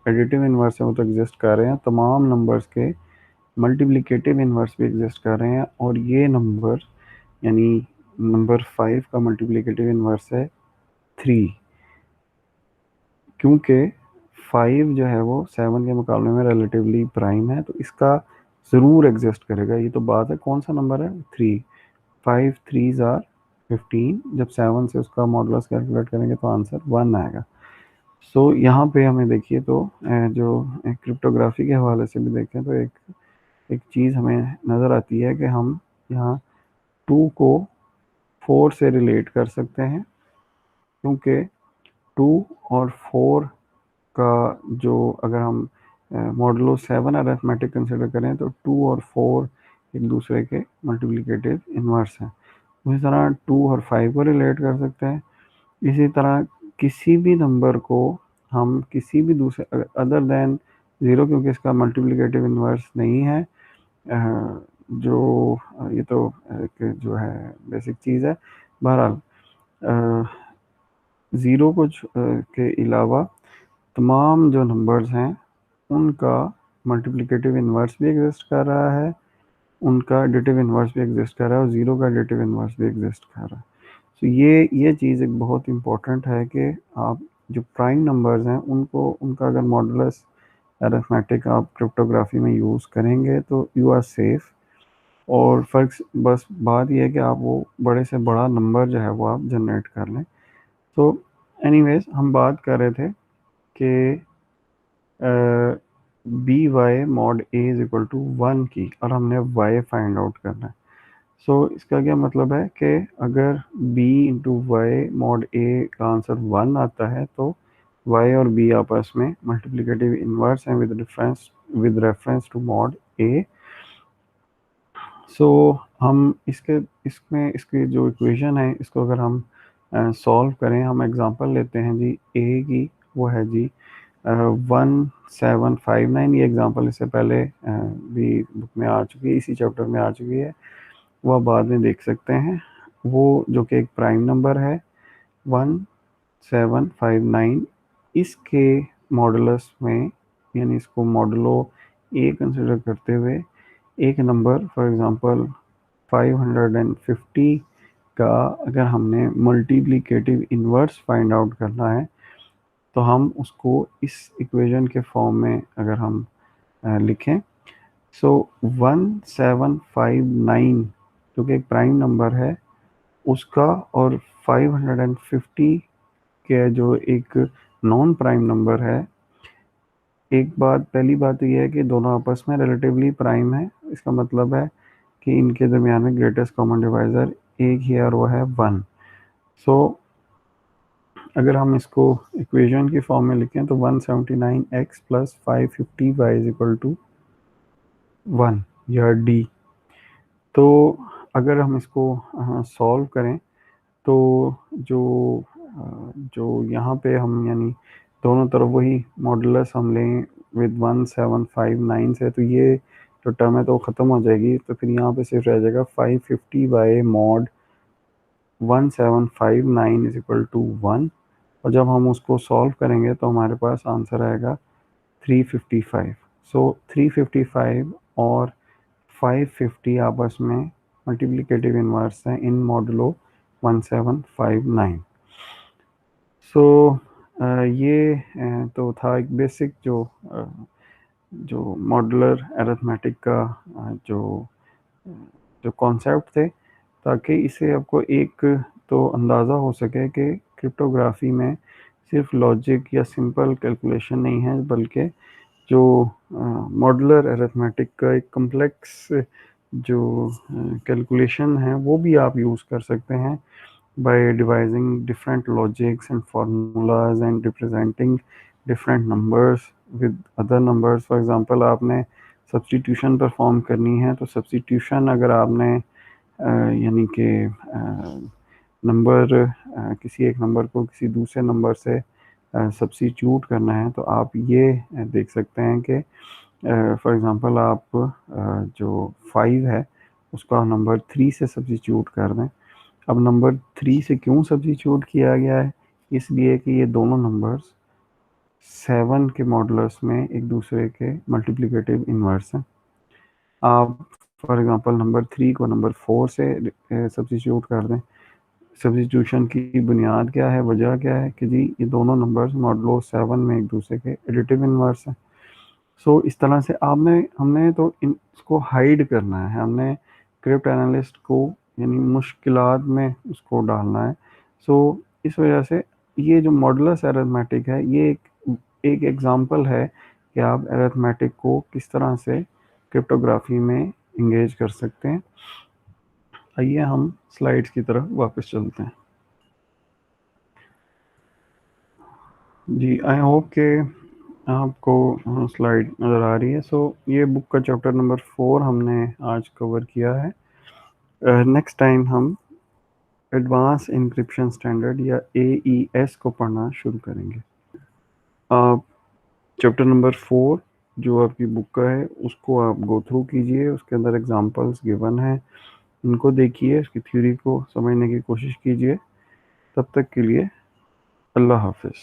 एडिटिव इन्वर्स हैं वो तो एग्जिस्ट कर रहे हैं, तमाम नंबर्स के मल्टीप्लिकेटिव इन्वर्स भी एग्जिस्ट कर रहे हैं, और ये नंबर यानी नंबर 5 का मल्टीप्लिकेटिव इन्वर्स है 3, क्योंकि 5 जो है वो 7 के मुकाबले में रिलेटिवली प्राइम है तो इसका ज़रूर एग्जिस्ट करेगा। ये तो बात है, कौन सा नंबर है 3, 5 3s आर 15, जब 7 से उसका मॉडुलस कैलकुलेट करेंगे तो आंसर 1 आएगा। सो यहाँ पे हमें देखिए तो जो क्रिप्टोग्राफी के हवाले से भी देखें तो एक एक चीज़ हमें नज़र आती है कि हम यहाँ 2 को 4 से रिलेट कर सकते हैं, क्योंकि 2 और 4 का जो अगर हम मॉडुलो 7 अरिथमेटिक कंसिडर करें तो 2 और 4 एक दूसरे के मल्टीप्लिकेटिव इन्वर्स हैं। उसी तरह 2 और 5 को रिलेट कर सकते हैं। इसी तरह किसी भी नंबर को हम किसी भी दूसरे अदर देन 0, क्योंकि इसका मल्टीप्लिकेटिव इन्वर्स नहीं है, जो ये तो एक जो है बेसिक चीज़ है। बहरहाल 0 कुछ के अलावा तमाम जो नंबर्स हैं उनका मल्टीप्लिकेटिव इन्वर्स भी एग्जिस्ट कर रहा है, उनका एडिटिव इन्वर्स भी एग्जिस्ट कर रहा है, और 0 का एडिटिव इन्वर्स भी एग्जिस्ट कर रहा है। तो ये चीज़ एक बहुत इम्पोर्टेंट है कि आप जो प्राइम नंबर्स हैं उनको उनका अगर मॉडुलस अरिथमेटिक आप क्रिप्टोग्राफी में यूज़ करेंगे तो यू आर सेफ। और फ़र्क बस बात यह है कि आप वो बड़े से बड़ा नंबर जो है वो आप जनरेट कर लें। तो एनीवेज हम बात कर रहे थे कि B Y mod A is equal to 1 की, और हमने वाई फाइंड आउट करना है। सो इसका क्या मतलब है कि अगर b इंटू वाई मॉड ए का आंसर 1 आता है तो y और b आपस में मल्टीप्लिकेटिव इन्वर्स हैं with reference to mod a। So हम इसकी जो इक्वेशन है इसको अगर हम सॉल्व करें, हम एग्जांपल लेते हैं जी a की, वो है जी 1759। ये एग्जांपल इससे पहले भी बुक में आ चुकी है, इसी चैप्टर में आ चुकी है, वह बाद में देख सकते हैं। वो जो कि एक प्राइम नंबर है 1759, इसके मॉडुलस में यानी इसको मॉडुलो ए कंसिडर करते हुए एक नंबर फॉर एग्जांपल 550 का अगर हमने मल्टीप्लिकेटिव इन्वर्स फाइंड आउट करना है तो हम उसको इस इक्वेशन के फॉर्म में अगर हम लिखें, सो 1759 जो कि एक प्राइम नंबर है उसका और 550 के जो एक नॉन प्राइम नंबर है, पहली बात तो यह है कि दोनों आपस में रिलेटिवली प्राइम है। इसका मतलब है कि इनके दरमियान में ग्रेटेस्ट कॉमन डिवाइज़र एक ही है और वो है 1। सो अगर हम इसको इक्वेशन की फॉर्म में लिखें तो 179x plus 550y is equal to 1 या डी। तो अगर हम इसको सॉल्व करें तो जो जो यहाँ पे हम यानी दोनों तरफ वही मॉडुलस हम लें विद 1759 से, तो ये जो टर्म है तो ख़त्म हो जाएगी। तो फिर यहाँ पे सिर्फ रह जाएगा 550 by mod 1759 is equal to 1, और जब हम उसको सॉल्व करेंगे तो हमारे पास आंसर आएगा 355। सो 355 और 550 आपस में मल्टीप्लिकेटिव इन्वर्स हैं इन मॉडुलो 1759। सो ये तो था एक बेसिक जो मॉडुलर अरिथमेटिक का जो जो कॉन्सेप्ट थे, ताकि इससे आपको एक तो अंदाज़ा हो सके कि क्रिप्टोग्राफी में सिर्फ लॉजिक या सिंपल कैलकुलेशन नहीं है, बल्कि जो मॉडुलर अरिथमेटिक का एक कम्प्लेक्स जो कैलकुलेशन है वो भी आप यूज़ कर सकते हैं by devising different logics and formulas and representing different numbers with other numbers। For example, आपने सब्सटीट्यूशन परफॉर्म करनी है तो सब्सटीट्यूशन अगर आपने यानी कि नंबर किसी एक नंबर को किसी दूसरे नंबर से सब्सटीट्यूट करना है तो आप ये देख सकते हैं कि फॉर एग्ज़ाम्पल आप जो 5 है उसका नंबर 3 से सब्सटीट्यूट कर दें। अब नंबर 3 से क्यों सब्सटीट्यूट किया गया है, इसलिए कि ये दोनों नंबर्स 7 के मॉडुलस में एक दूसरे के मल्टीप्लिकेटिव इन्वर्स हैं। आप फॉर एग्जांपल नंबर 3 को नंबर 4 से सब्सटीट्यूट कर दें। सब्सटीट्यूशन की बुनियाद क्या है, वजह क्या है कि जी ये दोनों नंबर्स मॉडुलो 7 में एक दूसरे के एडिटिव इन्वर्स हैं। सो इस तरह से हमने तो इसको हाइड करना है, हमने क्रिप्ट एनालिस्ट को यानी मुश्किलात में उसको डालना है। सो इस वजह से ये जो मॉडुलस अरिथमेटिक है ये एक एग्जांपल है कि आप अरिथमेटिक को किस तरह से क्रिप्टोग्राफी में इंगेज कर सकते हैं। आइए हम स्लाइड्स की तरफ वापस चलते हैं। जी आई होप के आपको स्लाइड नज़र आ रही है। सो ये बुक का चैप्टर नंबर 4 हमने आज कवर किया है। नेक्स्ट टाइम हम एडवांस इंक्रिप्शन स्टैंडर्ड या AES को पढ़ना शुरू करेंगे। आप चैप्टर नंबर 4 जो आपकी बुक का है उसको आप गो थ्रू कीजिए, उसके अंदर एग्जांपल्स गिवन हैं, उनको देखिए, उसकी थ्योरी को समझने की कोशिश कीजिए। तब तक के लिए अल्लाह हाफिज़।